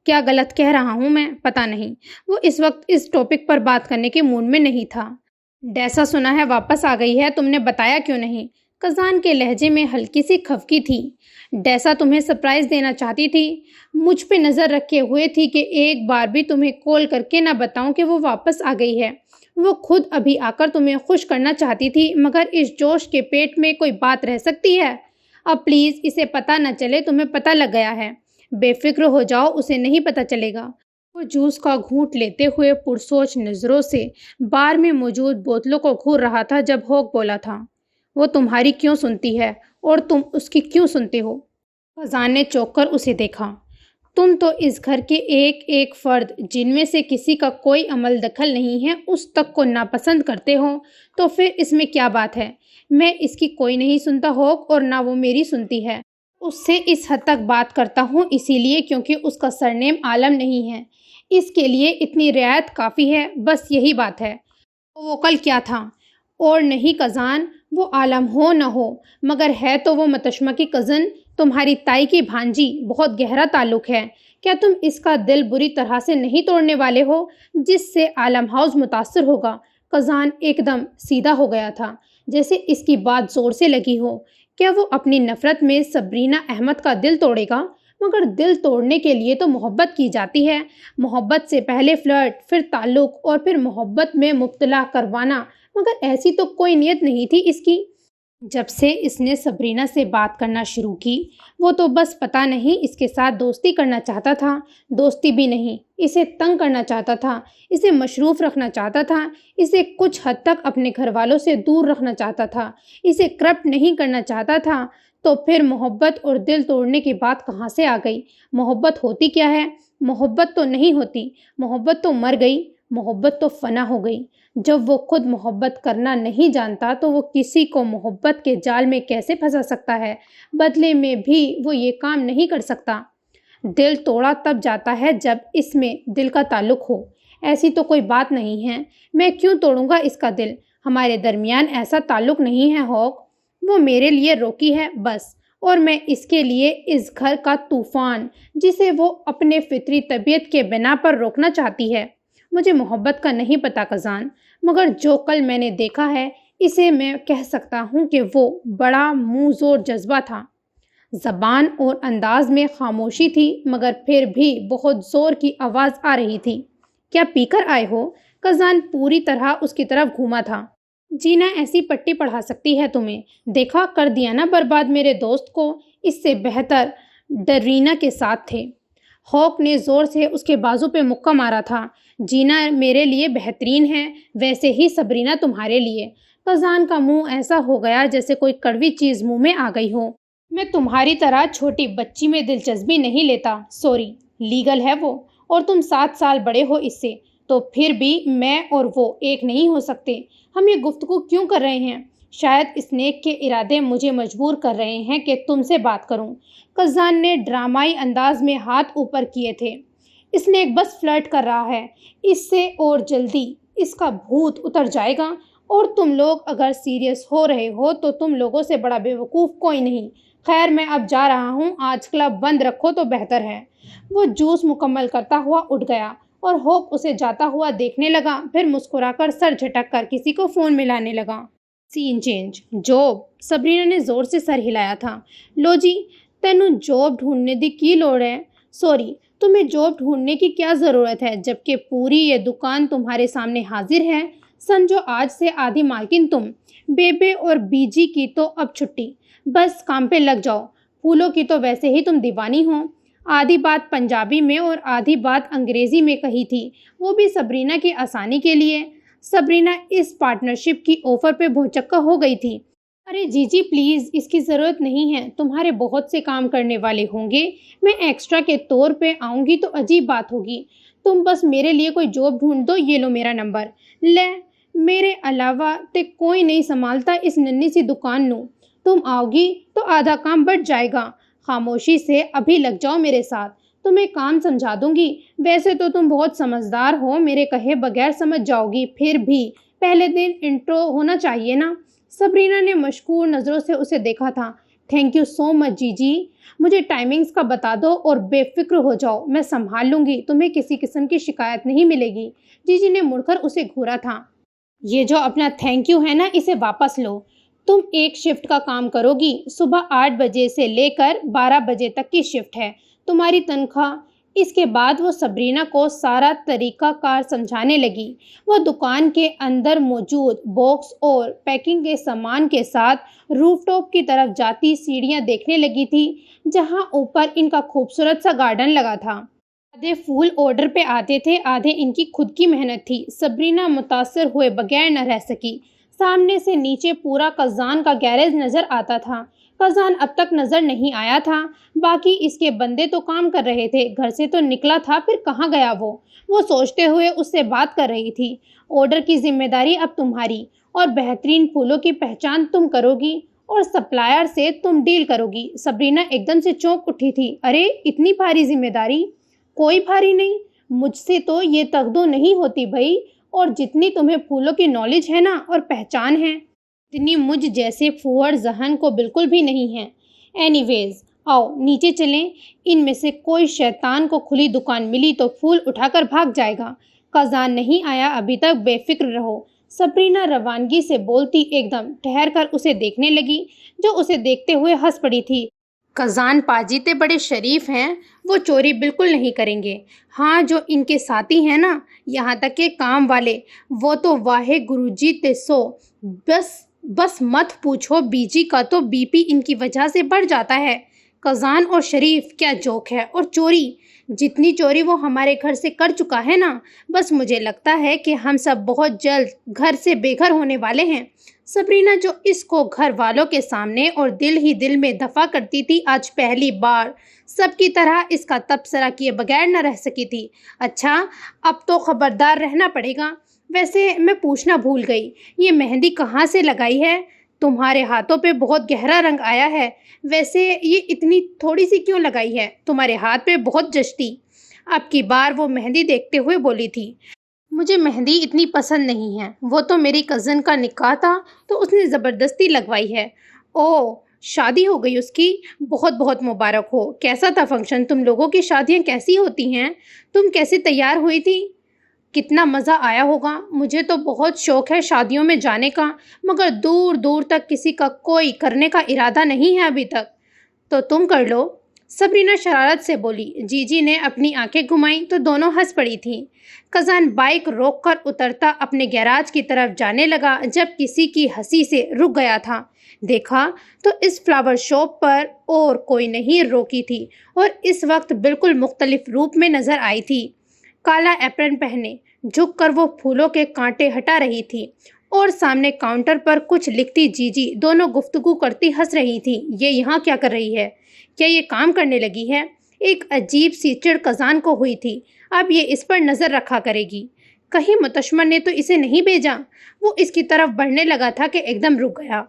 کیا غلط کہہ رہا ہوں میں؟ پتہ نہیں۔ وہ اس وقت اس ٹاپک پر بات کرنے کے موڈ میں نہیں تھا۔ ڈیسا سنا ہے واپس آ گئی ہے، تم نے بتایا کیوں نہیں؟ کزان کے لہجے میں ہلکی سی خفگی تھی۔ ڈیسا تمہیں سرپرائز دینا چاہتی تھی، مجھ پہ نظر رکھے ہوئے تھی کہ ایک بار بھی تمہیں کال کر کے نہ بتاؤں کہ وہ واپس آ گئی ہے۔ وہ خود ابھی آ کر تمہیں خوش کرنا چاہتی تھی، مگر اس جوش کے پیٹ میں کوئی بات رہ سکتی ہے؟ اب پلیز اسے پتہ نہ چلے تمہیں پتہ لگ گیا ہے۔ بے فکر ہو جاؤ، اسے نہیں پتہ چلے گا۔ وہ جوس کا گھونٹ لیتے ہوئے پرسوچ نظروں سے بار میں موجود بوتلوں کو گھور رہا تھا جب ہوک بولا تھا، وہ تمہاری کیوں سنتی ہے اور تم اس کی کیوں سنتے ہو؟ کزان نے چونک کر اسے دیکھا۔ تم تو اس گھر کے ایک ایک فرد جن میں سے کسی کا کوئی عمل دخل نہیں ہے اس تک کو ناپسند کرتے ہو، تو پھر اس میں کیا بات ہے؟ میں اس کی کوئی نہیں سنتا ہوک اور نہ وہ میری سنتی ہے۔ اس سے اس حد تک بات کرتا ہوں اسی لیے کیونکہ اس کا سرنیم عالم نہیں ہے، اس کے لیے اتنی رعایت کافی ہے، بس یہی بات ہے۔ وہ کل کیا تھا؟ اور نہیں کزان، وہ عالم ہو نہ ہو مگر ہے تو وہ متشمہ کی کزن، تمہاری تائی کی بھانجی، بہت گہرا تعلق ہے۔ کیا تم اس کا دل بری طرح سے نہیں توڑنے والے ہو جس سے عالم ہاؤس متاثر ہوگا؟ کزان ایک دم سیدھا ہو گیا تھا جیسے اس کی بات زور سے لگی ہو۔ کیا وہ اپنی نفرت میں سبرینا احمد کا دل توڑے گا؟ مگر دل توڑنے کے لیے تو محبت کی جاتی ہے، محبت سے پہلے فلرٹ، پھر تعلق اور پھر محبت میں مبتلا کروانا، مگر ایسی تو کوئی نیت نہیں تھی اس کی۔ جب سے اس نے سبرینا سے بات کرنا شروع کی وہ تو بس پتہ نہیں اس کے ساتھ دوستی کرنا چاہتا تھا، دوستی بھی نہیں، اسے تنگ کرنا چاہتا تھا، اسے مصروف رکھنا چاہتا تھا، اسے کچھ حد تک اپنے گھر والوں سے دور رکھنا چاہتا تھا، اسے کرپٹ نہیں کرنا چاہتا تھا۔ تو پھر محبت اور دل توڑنے کی بات کہاں سے آ گئی؟ محبت ہوتی کیا ہے؟ محبت تو نہیں ہوتی، محبت تو مر گئی، محبت تو فنا ہو گئی۔ جب وہ خود محبت کرنا نہیں جانتا تو وہ کسی کو محبت کے جال میں کیسے پھنسا سکتا ہے؟ بدلے میں بھی وہ یہ کام نہیں کر سکتا۔ دل توڑا تب جاتا ہے جب اس میں دل کا تعلق ہو۔ ایسی تو کوئی بات نہیں ہے، میں کیوں توڑوں گا اس کا دل؟ ہمارے درمیان ایسا تعلق نہیں ہے ہوک۔ وہ میرے لیے روکی ہے بس، اور میں اس کے لیے اس گھر کا طوفان جسے وہ اپنے فطری طبیعت کے بنا پر روکنا چاہتی ہے۔ مجھے محبت کا نہیں پتہ قزان، مگر جو کل میں نے دیکھا ہے اسے میں کہہ سکتا ہوں کہ وہ بڑا منہ زور جذبہ تھا۔ زبان اور انداز میں خاموشی تھی، مگر پھر بھی بہت زور کی آواز آ رہی تھی۔ کیا پی کر آئے ہو؟ قزان پوری طرح اس کی طرف گھوما تھا۔ جینا ایسی پٹی پڑھا سکتی ہے تمہیں؟ دیکھا کر دیا نا برباد میرے دوست کو، اس سے بہتر ڈرینا کے ساتھ تھے۔ ہوک نے زور سے اس کے بازو پہ مکہ مارا تھا۔ جینا میرے لیے بہترین ہے، ویسے ہی صبرینا تمہارے لیے۔ قزان کا منہ ایسا ہو گیا جیسے کوئی کڑوی چیز منہ میں آ گئی ہو۔ میں تمہاری طرح چھوٹی بچی میں دلچسپی نہیں لیتا، سوری، لیگل ہے وہ، اور تم 7 سال بڑے ہو اس سے، تو پھر بھی میں اور وہ ایک نہیں ہو سکتے۔ ہم یہ گفتگو کیوں کر رہے ہیں؟ شاید اسنیک کے ارادے مجھے مجبور کر رہے ہیں کہ تم سے بات کروں۔ قزان نے ڈرامائی انداز میں ہاتھ اوپر کیے تھے۔ اسنیک بس فلرٹ کر رہا ہے، اس سے اور جلدی اس کا بھوت اتر جائے گا، اور تم لوگ اگر سیریس ہو رہے ہو تو تم لوگوں سے بڑا بیوقوف کوئی نہیں۔ خیر میں اب جا رہا ہوں، آج کلب بند رکھو تو بہتر ہے۔ وہ جوس مکمل کرتا ہوا اٹھ گیا اور ہوک اسے جاتا ہوا دیکھنے لگا، پھر مسکرا کر سر جھٹک کر کسی کو فون ملانے لگا۔ سین چینج۔ جاب؟ صبرینا نے زور سے سر ہلایا تھا۔ لو جی، تینوں جاب ڈھونڈنے دی کی لوڑ ہے؟ سوری، تمہیں جاب ڈھونڈنے کی کیا ضرورت ہے جبکہ پوری یہ دکان تمہارے سامنے حاضر ہے؟ سمجھو آج سے آدھی مالکن تم۔ بیبے اور بی جی کی تو اب چھٹی، بس کام پہ لگ جاؤ۔ پھولوں کی تو ویسے ہی تم دیوانی ہو۔ آدھی بات پنجابی میں اور آدھی بات انگریزی میں کہی تھی، وہ بھی صبرینا کی آسانی کے لیے۔ صبرینا اس پارٹنرشپ کی آفر پہ بھوچکا ہو گئی تھی۔ ارے جی جی پلیز، اس کی ضرورت نہیں ہے، تمہارے بہت سے کام کرنے والے ہوں گے، میں ایکسٹرا کے طور پہ آؤں گی تو عجیب بات ہوگی۔ تم بس میرے لیے کوئی جاب ڈھونڈ دو، یہ لو میرا نمبر۔ لے، میرے علاوہ تے کوئی نہیں سنبھالتا اس ننھی سی دکان نو۔ تم آؤ گی تو آدھا کام بڑھ جائے گا۔ خاموشی سے ابھی لگ جاؤ میرے ساتھ، تمہیں کام سمجھا دوں گی۔ ویسے تو تم بہت سمجھدار ہو، میرے کہے بغیر سمجھ جاؤ گی، پھر بھی پہلے دن انٹرو ہونا چاہیے نا۔ صبرینا نے مشکور نظروں سے اسے دیکھا تھا۔ تھینک یو سو مچ جی جی، مجھے ٹائمنگز کا بتا دو اور بے فکر ہو جاؤ، میں سنبھال لوں گی، تمہیں کسی قسم کی شکایت نہیں ملے گی۔ جی جی نے مڑ کر اسے گھورا تھا۔ یہ جو اپنا تھینک یو ہے نا، اسے واپس لو۔ تم ایک شفٹ کا کام کرو گی، صبح 8 بجے سے لے کر 12 بجے تک کی شفٹ ہے، تمہاری تنخواہ۔ اس کے بعد وہ صبرینا کو سارا طریقہ کار سمجھانے لگی۔ وہ دکان کے اندر موجود باکس اور پیکنگ کے سامان کے ساتھ روف ٹاپ کی طرف جاتی سیڑھیاں دیکھنے لگی تھی، جہاں اوپر ان کا خوبصورت سا گارڈن لگا تھا۔ آدھے پھول آرڈر پہ آتے تھے، آدھے ان کی خود کی محنت تھی۔ صبرینا متاثر ہوئے بغیر نہ رہ سکی۔ سامنے سے نیچے پورا قزان کا گیریج نظر آتا تھا۔ قزان اب تک نظر نہیں آیا تھا، باقی اس کے بندے تو کام کر رہے تھے، گھر سے تو نکلا تھا، پھر کہاں گیا وہ سوچتے ہوئے اس سے بات کر رہی تھی۔ آرڈر کی ذمہ داری اب تمہاری، اور بہترین پھولوں کی پہچان تم کرو گی، اور سپلائر سے تم ڈیل کرو گی۔ صبرینا ایک دم سے چونک اٹھی تھی۔ ارے اتنی بھاری ذمہ داری؟ کوئی بھاری نہیں، مجھ سے تو یہ تغدو نہیں ہوتی بھائی، اور جتنی تمہیں پھولوں کی نالج ہے نا اور پہچان ہے، اتنی مجھ جیسے پھوڑ ذہن کو بالکل بھی نہیں ہے۔ اینی ویز، آؤ نیچے چلیں، ان میں سے کوئی شیطان کو کھلی دکان ملی تو پھول اٹھا کر بھاگ جائے گا۔ قزان نہیں آیا ابھی تک، بے فکر رہو۔ صبرینا روانگی سے بولتی ایک دم ٹھہر کر اسے دیکھنے لگی، جو اسے دیکھتے ہوئے ہنس پڑی تھی۔ قزان پاجیتے بڑے شریف ہیں، وہ چوری بالکل نہیں کریں گے۔ ہاں جو ان کے ساتھی ہیں نا، یہاں تک کہ کام والے، وہ تو واہے گرو جی تیسو، بس مت پوچھو، بی جی کا تو بی پی ان کی وجہ سے بڑھ جاتا ہے۔ کزان اور شریف کیا جوک ہے، اور چوری، جتنی چوری وہ ہمارے گھر سے کر چکا ہے نا، بس مجھے لگتا ہے کہ ہم سب بہت جلد گھر سے بے گھر ہونے والے ہیں۔ سبرینا جو اس کو گھر والوں کے سامنے اور دل ہی دل میں دفاع کرتی تھی، آج پہلی بار سب کی طرح اس کا تبصرہ کیے بغیر نہ رہ سکی تھی۔ اچھا، اب تو خبردار رہنا پڑے گا۔ ویسے میں پوچھنا بھول گئی، یہ مہندی کہاں سے لگائی ہے؟ تمہارے ہاتھوں پہ بہت گہرا رنگ آیا ہے۔ ویسے یہ اتنی تھوڑی سی کیوں لگائی ہے؟ تمہارے ہاتھ پہ بہت جچتی۔ اب کی بار وہ مہندی دیکھتے ہوئے بولی تھی، مجھے مہندی اتنی پسند نہیں ہے، وہ تو میری کزن کا نکاح تھا تو اس نے زبردستی لگوائی ہے۔ اوہ، شادی ہو گئی اس کی؟ بہت بہت مبارک ہو۔ کیسا تھا فنکشن؟ تم لوگوں کی شادیاں کیسی ہوتی ہیں؟ تم کیسے تیار ہوئی تھی؟ کتنا مزہ آیا ہوگا۔ مجھے تو بہت شوق ہے شادیوں میں جانے کا، مگر دور دور تک کسی کا کوئی کرنے کا ارادہ نہیں ہے ابھی تک۔ تو تم کر لو، سبرینا شرارت سے بولی۔ جی جی نے اپنی آنکھیں گھمائیں تو دونوں ہنس پڑی تھیں۔ کزان بائک روک کر اترتا اپنے گیراج کی طرف جانے لگا، جب کسی کی ہنسی سے رک گیا تھا۔ دیکھا تو اس فلاور شاپ پر اور کوئی نہیں روکی تھی، اور اس وقت بالکل مختلف روپ میں نظر آئی تھی۔ کالا ایپرن پہنے جھک کر وہ پھولوں کے کانٹے ہٹا رہی تھی، اور سامنے کاؤنٹر پر کچھ لکھتی جی جی دونوں گفتگو کرتی ہنس رہی تھی۔ یہ یہاں کیا کر رہی ہے؟ کیا یہ کام کرنے لگی ہے؟ ایک عجیب سی چڑ کزان کو ہوئی تھی، اب یہ اس پر نظر رکھا کرے گی۔ کہیں متشمر نے تو اسے نہیں بھیجا؟ وہ اس کی طرف بڑھنے لگا تھا کہ ایک دم رک گیا۔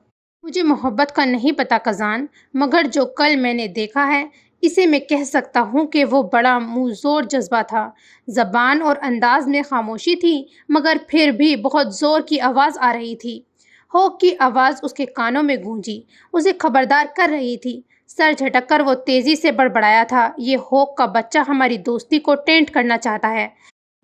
مجھے محبت کا نہیں پتا کزان، مگر جو کل میں نے دیکھا ہے اسے میں کہہ سکتا ہوں کہ وہ بڑا منظور جذبہ تھا۔ زبان اور انداز میں خاموشی تھی، مگر پھر بھی بہت زور کی آواز آ رہی تھی۔ ہوک کی آواز اس کے کانوں میں گونجی، اسے خبردار کر رہی تھی۔ سر جھٹک کر وہ تیزی سے بڑبڑایا تھا، یہ ہوک کا بچہ ہماری دوستی کو ٹینٹ کرنا چاہتا ہے۔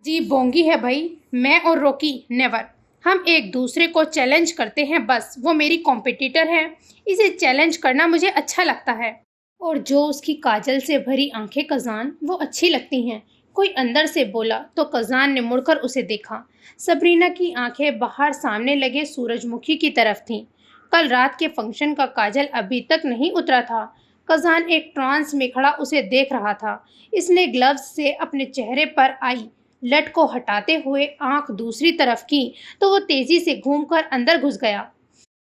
جی بونگی ہے بھائی، میں اور روکی نیور، ہم ایک دوسرے کو چیلنج کرتے ہیں بس۔ وہ میری کمپٹیٹر ہے، اسے چیلنج کرنا مجھے اچھا لگتا ہے۔ اور جو اس کی کاجل سے بھری آنکھیں کزان، وہ اچھی لگتی ہیں، کوئی اندر سے بولا تو کزان نے مڑ کر اسے دیکھا۔ سبرینا کی آنکھیں باہر سامنے لگے سورج مکھی کی طرف تھیں۔ کل رات کے فنکشن کا کاجل ابھی تک نہیں اترا تھا۔ کزان ایک ٹرانس میں کھڑا اسے دیکھ رہا تھا۔ اس نے گلوز سے اپنے چہرے پر آئی لٹ کو ہٹاتے ہوئے آنکھ دوسری طرف کی تو وہ تیزی سے گھوم کر اندر گھس گیا۔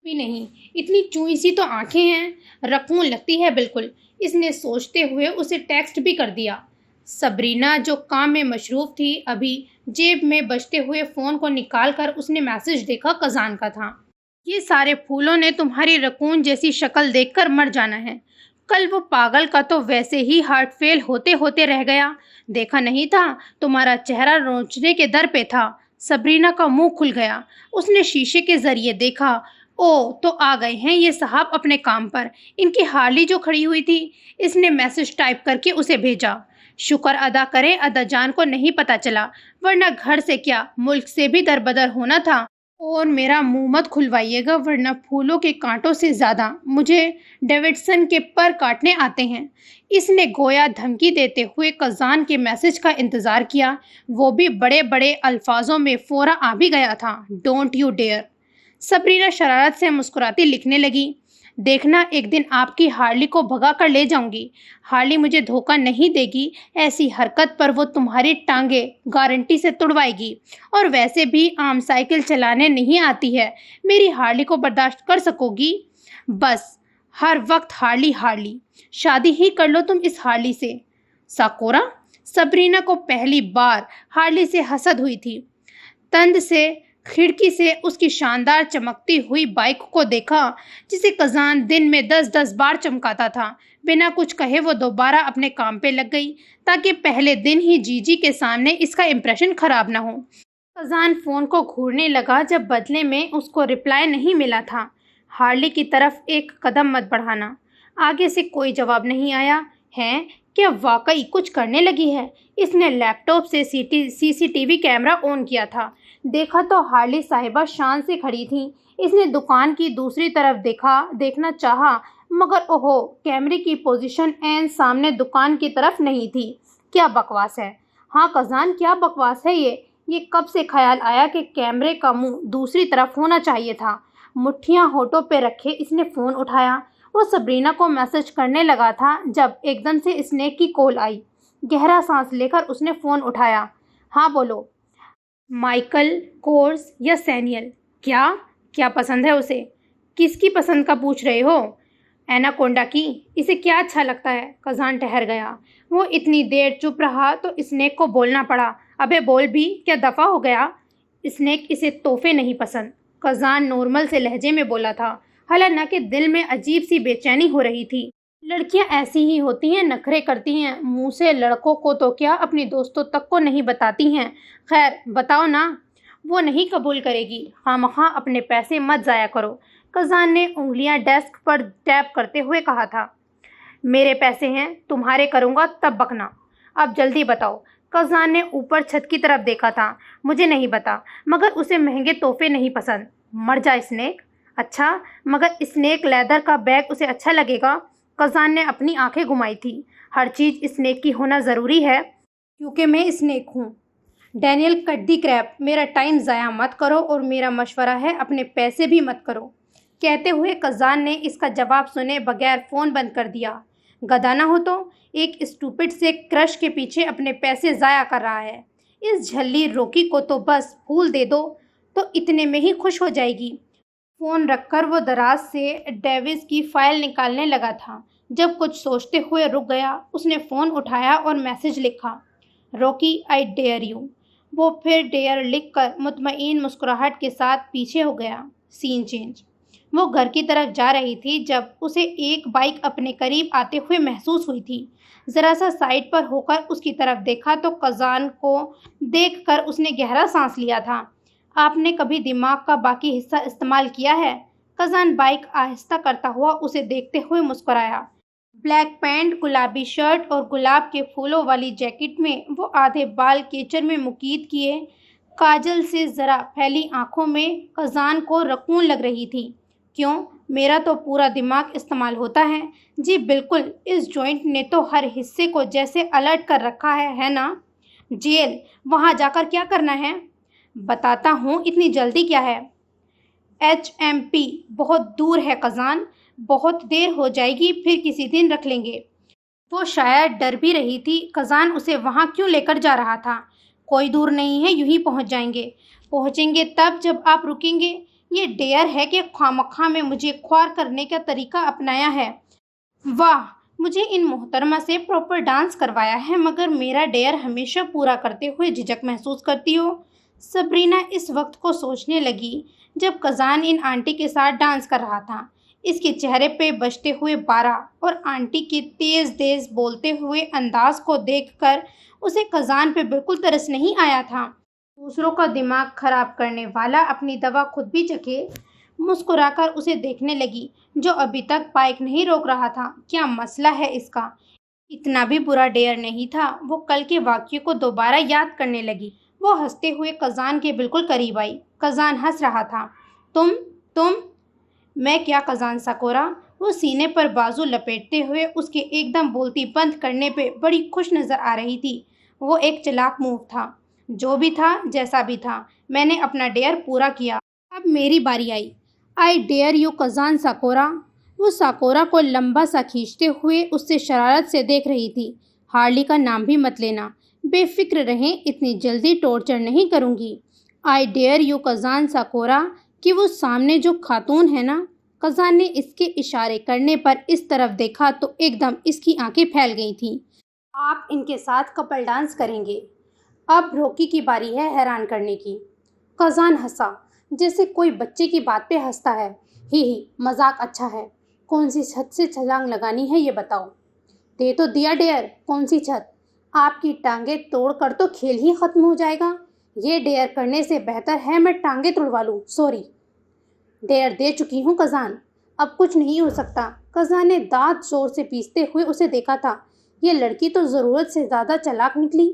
بھی نہیں، اتنی چوئی سی تو آنکھیں ہیں، رکون لگتی ہے بالکل، اس نے سوچتے ہوئے اسے ٹیکسٹ بھی کر دیا۔ سبرینا جو کام میں مصروف تھی، ابھی جیب میں بجتے ہوئے فون کو نکال کر اس نے میسج دیکھا، کزان کا تھا۔ یہ سارے پھولوں نے تمہاری رکون جیسی شکل دیکھ کر مر جانا ہے۔ کل وہ پاگل کا تو ویسے ہی ہارٹ فیل ہوتے ہوتے رہ گیا، دیکھا نہیں تھا تمہارا چہرہ نوچنے کے در پہ تھا۔ سبرینا کا منہ کھل گیا، اس نے شیشے کے ذریعے دیکھا، او تو آ گئے ہیں یہ صاحب اپنے کام پر۔ ان کی ہارلی جو کھڑی ہوئی تھی، اس نے میسج ٹائپ کر کے اسے بھیجا۔ شکر ادا کرے ادا جان کو نہیں پتا چلا، ورنہ گھر سے کیا ملک سے بھی دربدر ہونا تھا۔ اور میرا منہ مت کھلوائیے گا، ورنہ پھولوں کے کانٹوں سے زیادہ مجھے ڈیوڈسن کے پر کاٹنے آتے ہیں۔ اس نے گویا دھمکی دیتے ہوئے کزان کے میسج کا انتظار کیا، وہ بھی بڑے بڑے الفاظوں میں فوراً آ بھی گیا تھا، ڈونٹ یو ڈیئر۔ سبرینا شرارت سے مسکراتی لکھنے لگی، دیکھنا ایک دن آپ کی ہارلی کو بھگا کر لے جاؤں گی۔ ہارلی مجھے دھوکہ نہیں دے گی، ایسی حرکت پر وہ تمہاری ٹانگیں گارنٹی سے توڑوائے گی، اور ویسے بھی عام سائیکل چلانے نہیں آتی ہے، میری ہارلی کو برداشت کر سکو گی؟ بس ہر وقت ہارلی ہارلی، شادی ہی کر لو تم اس ہارلی سے۔ ساکورا، سبرینا کو پہلی بار ہارلی سے حسد ہوئی تھی۔ تند سے کھڑکی سے اس کی شاندار چمکتی ہوئی بائک کو دیکھا، جسے کزان دن میں 10 بار چمکاتا تھا۔ بنا کچھ کہے وہ دوبارہ اپنے کام پہ لگ گئی، تاکہ پہلے دن ہی جی جی کے سامنے اس کا امپریشن خراب نہ ہو۔ کزان فون کو گھورنے لگا جب بدلے میں اس کو رپلائی نہیں ملا تھا۔ ہارلی کی طرف ایک قدم مت بڑھانا۔ آگے سے کوئی جواب نہیں آیا۔ ہے کیا واقعی کچھ کرنے لگی ہے؟ اس نے لیپ ٹاپ سے CCTV کیمرہ آن کیا تھا، دیکھا تو ہارلی صاحبہ شان سے کھڑی تھیں۔ اس نے دکان کی دوسری طرف دیکھنا چاہا، مگر اوہو، کیمرے کی پوزیشن عین سامنے دکان کی طرف نہیں تھی۔ کیا بکواس ہے! ہاں کزان، کیا بکواس ہے یہ کب سے خیال آیا کہ کیمرے کا منہ دوسری طرف ہونا چاہیے تھا؟ مٹھیاں ہونٹوں پہ رکھے اس نے فون اٹھایا، وہ سبرینا کو میسج کرنے لگا تھا جب ایک دم سے اسنیک کی کال آئی۔ گہرا سانس لے کر اس نے فون اٹھایا۔ ہاں بولو۔ مائیکل کورس یا سینیل؟ کیا پسند ہے اسے؟ کس کی پسند کا پوچھ رہے ہو؟ ایناکونڈا کی۔ اسے کیا اچھا لگتا ہے؟ کزان ٹھہر گیا۔ وہ اتنی دیر چپ رہا تو اسنیک کو بولنا پڑا۔ ابے بول بھی، کیا دفعہ ہو گیا؟ اسنیک، اسے تحفے نہیں پسند، کزان نارمل سے لہجے میں بولا تھا، حالانکہ دل میں عجیب سی بے چینی ہو رہی تھی۔ لڑکیاں ایسی ہی ہوتی ہیں، نخرے کرتی ہیں، منہ سے لڑکوں کو تو کیا اپنی دوستوں تک کو نہیں بتاتی ہیں۔ خیر بتاؤ نا۔ وہ نہیں قبول کرے گی۔ خواہ اپنے پیسے مت ضائع کرو، کزان نے انگلیاں ڈیسک پر ٹیپ کرتے ہوئے کہا تھا۔ میرے پیسے ہیں، تمہارے کروں گا تب بکنا۔ اب جلدی بتاؤ۔ کزان نے اوپر چھت کی طرف دیکھا تھا۔ مجھے نہیں پتا، مگر اسے مہنگے تحفے نہیں پسند۔ مر جا اسنیک۔ اچھا، مگر اسنیک لیدر کا بیگ اسے اچھا لگے گا؟ کزان نے اپنی آنکھیں گھمائی تھی۔ ہر چیز اسنیک کی ہونا ضروری ہے کیونکہ میں اسنیک ہوں۔ ڈینیل کٹ دی کریپ، میرا ٹائم ضائع مت کرو اور میرا مشورہ ہے اپنے پیسے بھی مت کرو۔ کہتے ہوئے کزان نے اس کا جواب سنے بغیر فون بند کر دیا۔ گدھا نہ ہو تو ایک اسٹوپڈ سے کرش کے پیچھے اپنے پیسے ضائع کر رہا ہے۔ اس جھلی روکی کو تو بس پھول دے دو تو اتنے میں ہی خوش ہو جائے گی۔ فون رکھ کر وہ دراز سے ڈیوس کی فائل نکالنے لگا تھا جب کچھ سوچتے ہوئے رک گیا۔ اس نے فون اٹھایا اور میسج لکھا، روکی آئی ڈیئر یو۔ وہ پھر ڈیئر لکھ کر مطمئن مسکراہٹ کے ساتھ پیچھے ہو گیا۔ سین چینج۔ وہ گھر کی طرف جا رہی تھی جب اسے ایک بائک اپنے قریب آتے ہوئے محسوس ہوئی تھی۔ ذرا سا سائڈ پر ہو کر اس کی طرف دیکھا تو کزان کو دیکھ کر اس نے گہرا سانس لیا تھا۔ آپ نے کبھی دماغ کا باقی حصہ استعمال کیا ہے؟ کزان بائک آہستہ کرتا ہوا اسے دیکھتے ہوئے مسکرایا۔ بلیک پینٹ، گلابی شرٹ اور گلاب کے پھولوں والی جیکٹ میں وہ آدھے بال کیچڑ میں مقید کیے کاجل سے ذرا پھیلی آنکھوں میں کزان کو رکون لگ رہی تھی۔ کیوں؟ میرا تو پورا دماغ استعمال ہوتا ہے۔ جی بالکل، اس جوائنٹ نے تو ہر حصے کو جیسے الرٹ کر رکھا ہے نا؟ جیل؟ وہاں جا کر کیا کرنا ہے؟ بتاتا ہوں، اتنی جلدی کیا ہے؟ HMP بہت دور ہے کزان، بہت دیر ہو جائے گی، پھر کسی دن رکھ لیں گے۔ وہ شاید ڈر بھی رہی تھی کزان اسے وہاں کیوں لے کر جا رہا تھا۔ کوئی دور نہیں ہے، یوں ہی پہنچ جائیں گے۔ پہنچیں گے تب جب آپ رکیں گے۔ یہ ڈیئر ہے کہ خواہ میں مجھے خوار کرنے کا طریقہ اپنایا ہے۔ واہ، مجھے ان محترمہ سے پراپر ڈانس کروایا ہے، مگر میرا ڈیئر ہمیشہ پورا کرتے ہوئے جھجک محسوس کرتی ہو۔ سبرینا اس وقت کو سوچنے لگی جب کزان ان آنٹی کے ساتھ ڈانس کر رہا تھا۔ اس کے چہرے پہ بجتے ہوئے 12 اور آنٹی کے تیز بولتے ہوئے انداز کو دیکھ کر اسے کزان پہ بالکل ترس نہیں آیا تھا۔ دوسروں کا دماغ خراب کرنے والا اپنی دوا خود بھی چکھے۔ مسکرا کر اسے دیکھنے لگی، جو ابھی تک بائک نہیں روک رہا تھا۔ کیا مسئلہ ہے اس کا؟ اتنا بھی برا ڈیئر نہیں تھا۔ وہ کل کے واقعے کو دوبارہ یاد کرنے لگی۔ وہ ہنستے ہوئے کزان کے بالکل قریب آئی۔ کزان ہنس رہا تھا۔ تم میں کیا کزان ساکورا؟ وہ سینے پر بازو لپیٹتے ہوئے اس کے ایک دم بولتی بند کرنے پہ بڑی خوش نظر آ رہی تھی۔ وہ ایک چلاک موو تھا۔ جو بھی تھا، جیسا بھی تھا، میں نے اپنا ڈیئر پورا کیا۔ اب میری باری آئی۔ آئی ڈیئر یو کزان ساکورا۔ وہ ساکورا کو لمبا سا کھینچتے ہوئے اس سے شرارت سے دیکھ رہی تھی۔ ہارلی کا نام بھی مت لینا۔ بے فکر رہیں، اتنی جلدی ٹارچر نہیں کروں گی۔ آئی ڈیئر یو کزان ساکورا کہ وہ سامنے جو خاتون ہے نا؟ کزان نے اس کے اشارے کرنے پر اس طرف دیکھا تو ایک دم اس کی آنکھیں پھیل گئی تھیں۔ آپ ان کے ساتھ کپل ڈانس کریں گے؟ اب روکی کی باری ہے حیران کرنے کی۔ کزان ہنسا، جیسے کوئی بچے کی بات پہ ہنستا ہے۔ ہی مذاق اچھا ہے۔ کون سی چھت سے چھلانگ لگانی ہے یہ بتاؤ؟ دے تو دیا ڈیئر، کون سی چھت؟ آپ کی ٹانگیں توڑ کر تو کھیل ہی ختم ہو جائے گا۔ یہ ڈیئر کرنے سے بہتر ہے میں ٹانگیں توڑوا لوں۔ سوری، ڈیئر دے چکی ہوں کزان، اب کچھ نہیں ہو سکتا۔ کزان نے دانت زور سے پیستے ہوئے اسے دیکھا تھا۔ یہ لڑکی تو ضرورت سے زیادہ چلاک نکلی۔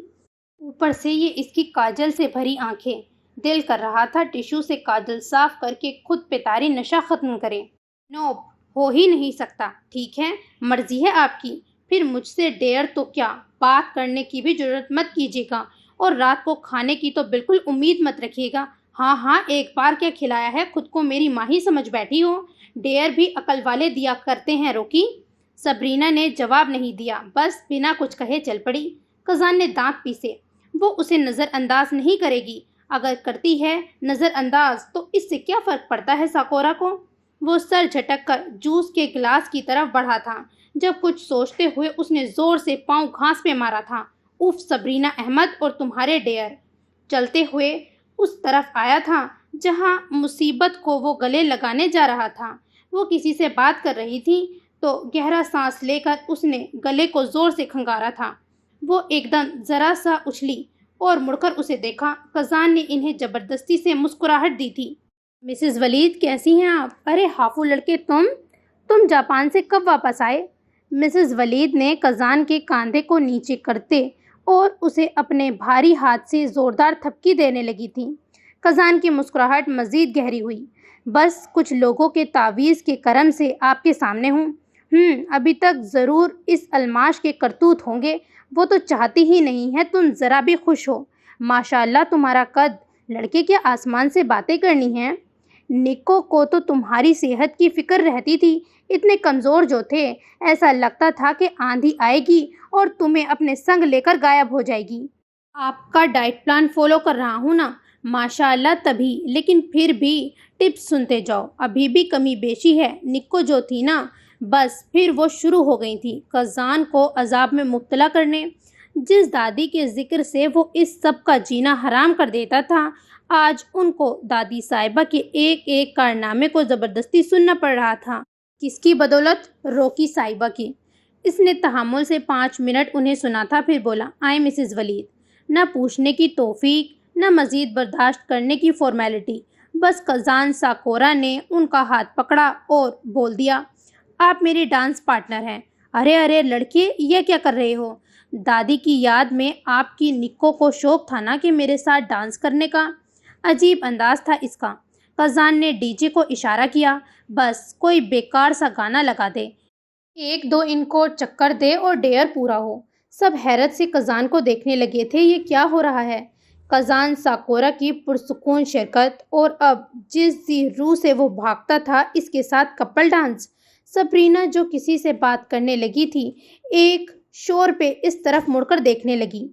اوپر سے یہ اس کی کاجل سے بھری آنکھیں۔ دل کر رہا تھا ٹیشو سے کاجل صاف کر کے خود پہ طاری نشہ ختم کریں۔ نوپ، ہو ہی نہیں سکتا۔ ٹھیک ہے، مرضی ہے آپ کی۔ پھر مجھ سے ڈیئر تو کیا، بات کرنے کی بھی جرات مت کیجیے گا، اور رات کو کھانے کی تو بالکل امید مت رکھیے گا۔ ہاں ہاں، ایک بار کیا کھلایا ہے، خود کو میری ماں ہی سمجھ بیٹھی ہو۔ ڈیئر بھی عقل والے دیا کرتے ہیں روکی۔ سبرینا نے جواب نہیں دیا، بس بنا کچھ کہے چل پڑی۔ قزان نے دانت پیسے۔ وہ اسے نظر انداز نہیں کرے گی، اگر کرتی ہے نظر انداز تو اس سے کیا فرق پڑتا ہے ساکورا کو۔ وہ سر جھٹک کر جوس کے گلاس کی طرف بڑھا تھا جب کچھ سوچتے ہوئے اس نے زور سے پاؤں گھاس پہ مارا تھا۔ اف سبرینا احمد اور تمہارے ڈیئر۔ چلتے ہوئے اس طرف آیا تھا جہاں مصیبت کو وہ گلے لگانے جا رہا تھا۔ وہ کسی سے بات کر رہی تھی تو گہرا سانس لے کر اس نے گلے کو زور سے کھنگارا تھا۔ وہ ایک دم ذرا سا اچھلی اور مڑ کر اسے دیکھا۔ قزان نے انہیں زبردستی سے مسکراہٹ دی تھی۔ مسز ولید کیسی ہیں آپ؟ ارے ہافو لڑکے، تم جاپان سے کب واپس آئے؟ مسز ولید نے قزان کے کاندھے کو نیچے کرتے اور اسے اپنے بھاری ہاتھ سے زوردار تھپکی دینے لگی تھی۔ قزان کی مسکراہٹ مزید گہری ہوئی۔ بس کچھ لوگوں کے تعویذ کے کرم سے آپ کے سامنے ہوں۔ ابھی تک ضرور اس الماش کے کرتوت ہوں گے۔ وہ تو چاہتی ہی نہیں ہے تم ذرا بھی خوش ہو۔ ماشاءاللہ تمہارا قد، لڑکے کیا آسمان سے باتیں کرنی ہیں۔ نکو کو تو تمہاری صحت کی فکر رہتی تھی، اتنے کمزور جو تھے، ایسا لگتا تھا کہ آندھی آئے گی اور تمہیں اپنے سنگ لے کر غائب ہو جائے گی۔ آپ کا ڈائٹ پلان فالو کر رہا ہوں نا، ماشاءاللہ تبھی، لیکن پھر بھی ٹپس سنتے جاؤ، ابھی بھی کمی بیشی ہے۔ نکو جو تھی نا، بس پھر وہ شروع ہو گئی تھی قزان کو عذاب میں مبتلا کرنے۔ جس دادی کے ذکر سے وہ اس سب کا جینا حرام کر دیتا تھا، آج ان کو دادی صاحبہ کے ایک ایک کارنامے کو زبردستی سننا پڑ رہا تھا۔ کس کی بدولت؟ روکی صاحبہ کی۔ اس نے تحمل سے 5 منٹ انہیں سنا تھا، پھر بولا، آئیں مسز ولید۔ نہ پوچھنے کی توفیق، نہ مزید برداشت کرنے کی فارمیلٹی، بس قزان ساکورا نے ان کا ہاتھ پکڑا اور بول دیا، آپ میری ڈانس پارٹنر ہیں۔ ارے لڑکے، یہ کیا کر رہے ہو؟ دادی کی یاد میں آپ کی نکو کو شوق تھا نا کہ میرے ساتھ ڈانس کرنے کا؟ عجیب انداز تھا اس کا۔ قزان نے ڈی جے کو اشارہ کیا، بس کوئی بیکار سا گانا لگا دے، 1-2 ان کو چکر دے اور ڈیئر پورا ہو۔ سب حیرت سے قزان کو دیکھنے لگے تھے، یہ کیا ہو رہا ہے؟ قزان ساکورا کی پرسکون شرکت، اور اب جس ذی روح سے وہ بھاگتا تھا، اس کے ساتھ کپل ڈانس۔ سبرینا جو کسی سے بات کرنے لگی تھی، ایک شور پہ اس طرف مڑ کر دیکھنے لگی۔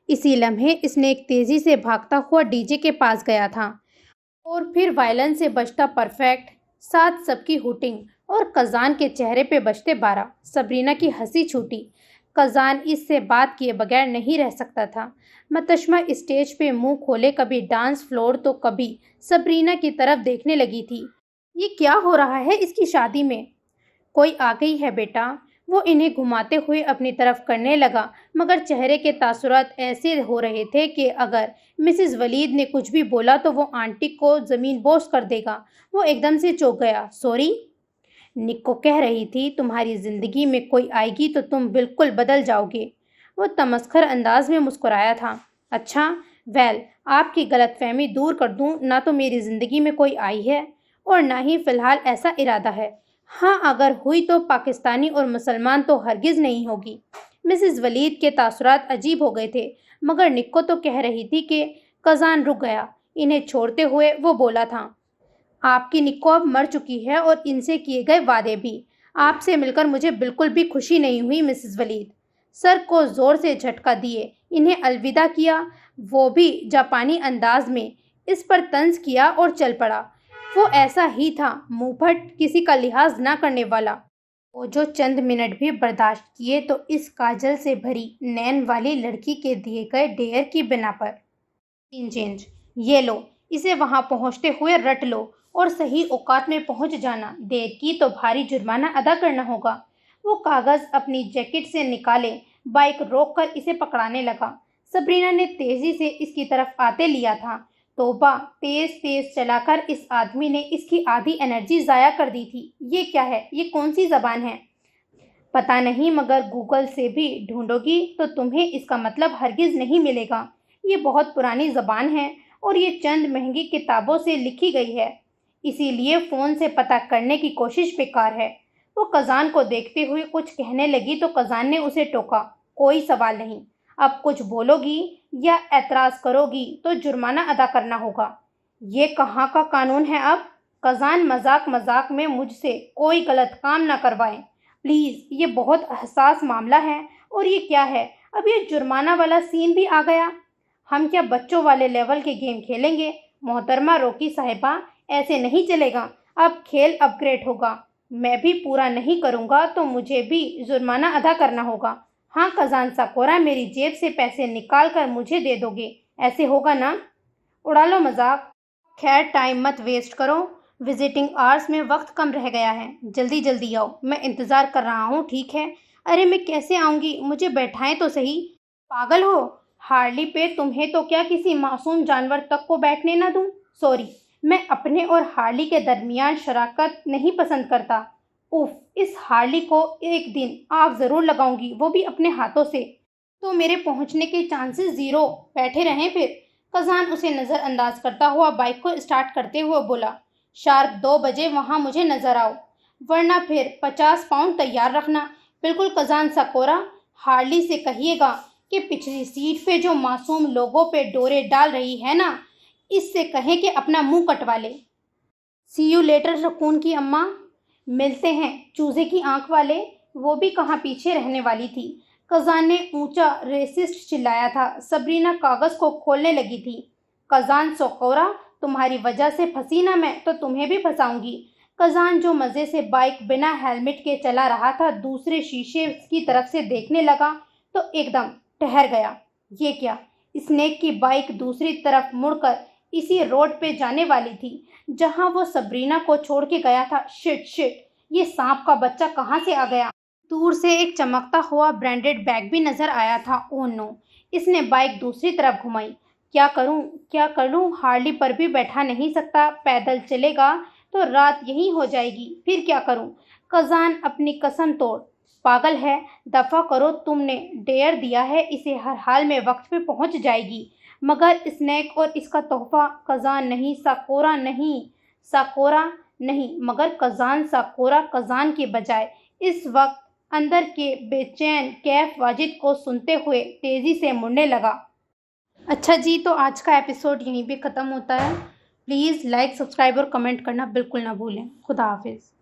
اسی لمحے اس نے ایک تیزی سے بھاگتا ہوا ڈی جے کے پاس گیا تھا، اور پھر وائلن سے بجتا پرفیکٹ، ساتھ سب کی ہوٹنگ، اور قزان کے چہرے پہ بجتے 12۔ سبرینا کی ہنسی چھوٹی۔ قزان اس سے بات کیے بغیر نہیں رہ سکتا تھا۔ متشمہ اسٹیج پہ منہ کھولے کبھی ڈانس فلور تو کبھی سبرینا کی طرف دیکھنے لگی تھی۔ یہ کیا ہو رہا ہے اس کی شادی میں؟ کوئی آ گئی ہے بیٹا؟ وہ انہیں گھماتے ہوئے اپنی طرف کرنے لگا، مگر چہرے کے تاثرات ایسے ہو رہے تھے کہ اگر مسز ولید نے کچھ بھی بولا تو وہ آنٹی کو زمین بوس کر دے گا۔ وہ ایک دم سے چونک گیا۔ سوری؟ نکو کہہ رہی تھی تمہاری زندگی میں کوئی آئے گی تو تم بالکل بدل جاؤ گے۔ وہ تمسخر انداز میں مسکرایا تھا۔ اچھا، ویل، آپ کی غلط فہمی دور کر دوں، نہ تو میری زندگی میں کوئی آئی ہے اور نہ ہی فی الحال ایسا ارادہ ہے۔ ہاں، اگر ہوئی تو پاکستانی اور مسلمان تو ہرگز نہیں ہوگی۔ مسز ولید کے تاثرات عجیب ہو گئے تھے، مگر نکو تو کہہ رہی تھی کہ قزان رک گیا۔ انہیں چھوڑتے ہوئے وہ بولا تھا، آپ کی نکو اب مر چکی ہے اور ان سے کیے گئے وعدے بھی۔ آپ سے مل کر مجھے بالکل بھی خوشی نہیں ہوئی مسز ولید۔ سر کو زور سے جھٹکا دیے انہیں الوداع کیا، وہ بھی جاپانی انداز میں، اس پر طنز کیا اور چل پڑا۔ وہ ایسا ہی تھا، منہ پھٹ، کسی کا لحاظ نہ کرنے والا۔ وہ جو چند منٹ بھی برداشت کیے تو اس کاجل سے بھری نین والی لڑکی کے دیے گئے ڈیئر کی بنا پر۔ چینج، یہ لو، اسے وہاں پہنچتے ہوئے رٹ لو اور صحیح اوقات میں پہنچ جانا، دیر کی تو بھاری جرمانہ ادا کرنا ہوگا۔ وہ کاغذ اپنی جیکٹ سے نکالے، بائک روک کر اسے پکڑانے لگا۔ سبرینا نے تیزی سے اس کی طرف آتے لیا تھا۔ توبہ، تیز چلا کر اس آدمی نے اس کی آدھی انرجی ضائع کر دی تھی۔ یہ کیا ہے؟ یہ کون سی زبان ہے؟ پتہ نہیں، مگر گوگل سے بھی ڈھونڈو گی تو تمہیں اس کا مطلب ہرگز نہیں ملے گا۔ یہ بہت پرانی زبان ہے اور یہ چند مہنگی کتابوں سے لکھی گئی ہے، اسی لیے فون سے پتہ کرنے کی کوشش بیکار ہے۔ وہ قزان کو دیکھتے ہوئے کچھ کہنے لگی تو قزان نے اسے ٹوکا، کوئی سوال نہیں، اب کچھ بولو گی یا اعتراض کرو گی تو جرمانہ ادا کرنا ہوگا۔ یہ کہاں کا قانون ہے اب؟ کزان مذاق مذاق میں مجھ سے کوئی غلط کام نہ کروائیں پلیز، یہ بہت حساس معاملہ ہے۔ اور یہ کیا ہے، اب یہ جرمانہ والا سین بھی آ گیا؟ ہم کیا بچوں والے لیول کے گیم کھیلیں گے؟ محترمہ روکی صاحبہ، ایسے نہیں چلے گا، اب کھیل اپ گریڈ ہوگا۔ میں بھی پورا نہیں کروں گا تو مجھے بھی جرمانہ ادا کرنا ہوگا۔ ہاں کزان ساکورا، میری جیب سے پیسے نکال کر مجھے دے دو گے، ایسے ہوگا نا؟ اڑا لو مذاق۔ خیر ٹائم مت ویسٹ کرو، وزٹنگ آورس میں وقت کم رہ گیا ہے، جلدی جلدی آؤ، میں انتظار کر رہا ہوں، ٹھیک ہے؟ ارے میں کیسے آؤں گی، مجھے بیٹھائیں تو صحیح۔ پاگل ہو؟ ہارلی پہ تمہیں تو کیا کسی معصوم جانور تک کو بیٹھنے نہ دوں؟ سوری، میں اپنے اور ہارلی کے درمیان شراکت نہیں پسند کرتا۔ اوف، اس ہارلی کو ایک دن آگ ضرور لگاؤں گی، وہ بھی اپنے ہاتھوں سے۔ تو میرے پہنچنے کے چانسز زیرو، بیٹھے رہیں پھر۔ کزان اسے نظر انداز کرتا ہوا بائک کو اسٹارٹ کرتے ہوئے بولا، شارپ 2 بجے وہاں مجھے نظر آؤ، ورنہ پھر 50 پاؤنڈ تیار رکھنا۔ بالکل کزان ساکورا، ہارلی سے کہیے گا کہ پچھلی سیٹ پہ جو معصوم لوگوں پہ ڈورے ڈال رہی ہے نا، اس سے کہیں کہ اپنا منہ کٹوا لے۔ سی یو لیٹر رکون کی اماں۔ ملتے ہیں چوزے کی آنکھ والے۔ وہ بھی کہاں پیچھے رہنے والی تھی۔ کزان نے اونچا ریسسٹ چلایا تھا۔ سبرینا کاغذ کو کھولنے لگی تھی۔ کزان ساکورا، تمہاری وجہ سے پھنسی نہ میں تو تمہیں بھی پھنساؤں گی۔ کزان جو مزے سے بائک بنا ہیلمٹ کے چلا رہا تھا دوسرے شیشے کی طرف سے دیکھنے لگا تو ایک دم ٹھہر گیا۔ یہ کیا؟ اسنیک کی بائک دوسری طرف مڑ کر اسی روڈ پہ جانے والی تھی جہاں وہ سبرینا کو چھوڑ کے گیا تھا۔ شٹ شٹ، یہ سانپ کا بچہ کہاں سے آ گیا؟ دور سے ایک چمکتا ہوا برانڈڈ بیگ بھی نظر آیا تھا۔ او نو، اس نے بائک دوسری طرف گھمائی۔ کیا کروں؟ ہارلی پر بھی بیٹھا نہیں سکتا، پیدل چلے گا تو رات یہی ہو جائے گی، پھر کیا کروں؟ کزان اپنی قسم توڑ، پاگل ہے، دفع کرو، تم نے ڈیئر دیا ہے، اسے ہر حال میں وقت پہ پہنچ جائے گی۔ مگر اسنیک اور اس کا تحفہ؟ کزان نہیں، ساکورا نہیں، مگر کزان ساکورا کزان کے بجائے اس وقت اندر کے بے چین کیف واجد کو سنتے ہوئے تیزی سے مڑنے لگا۔ اچھا جی، تو آج کا ایپیسوڈ یہیں پہ ختم ہوتا ہے۔ پلیز لائک، سبسکرائب اور کمنٹ کرنا بالکل نہ بھولیں۔ خدا حافظ۔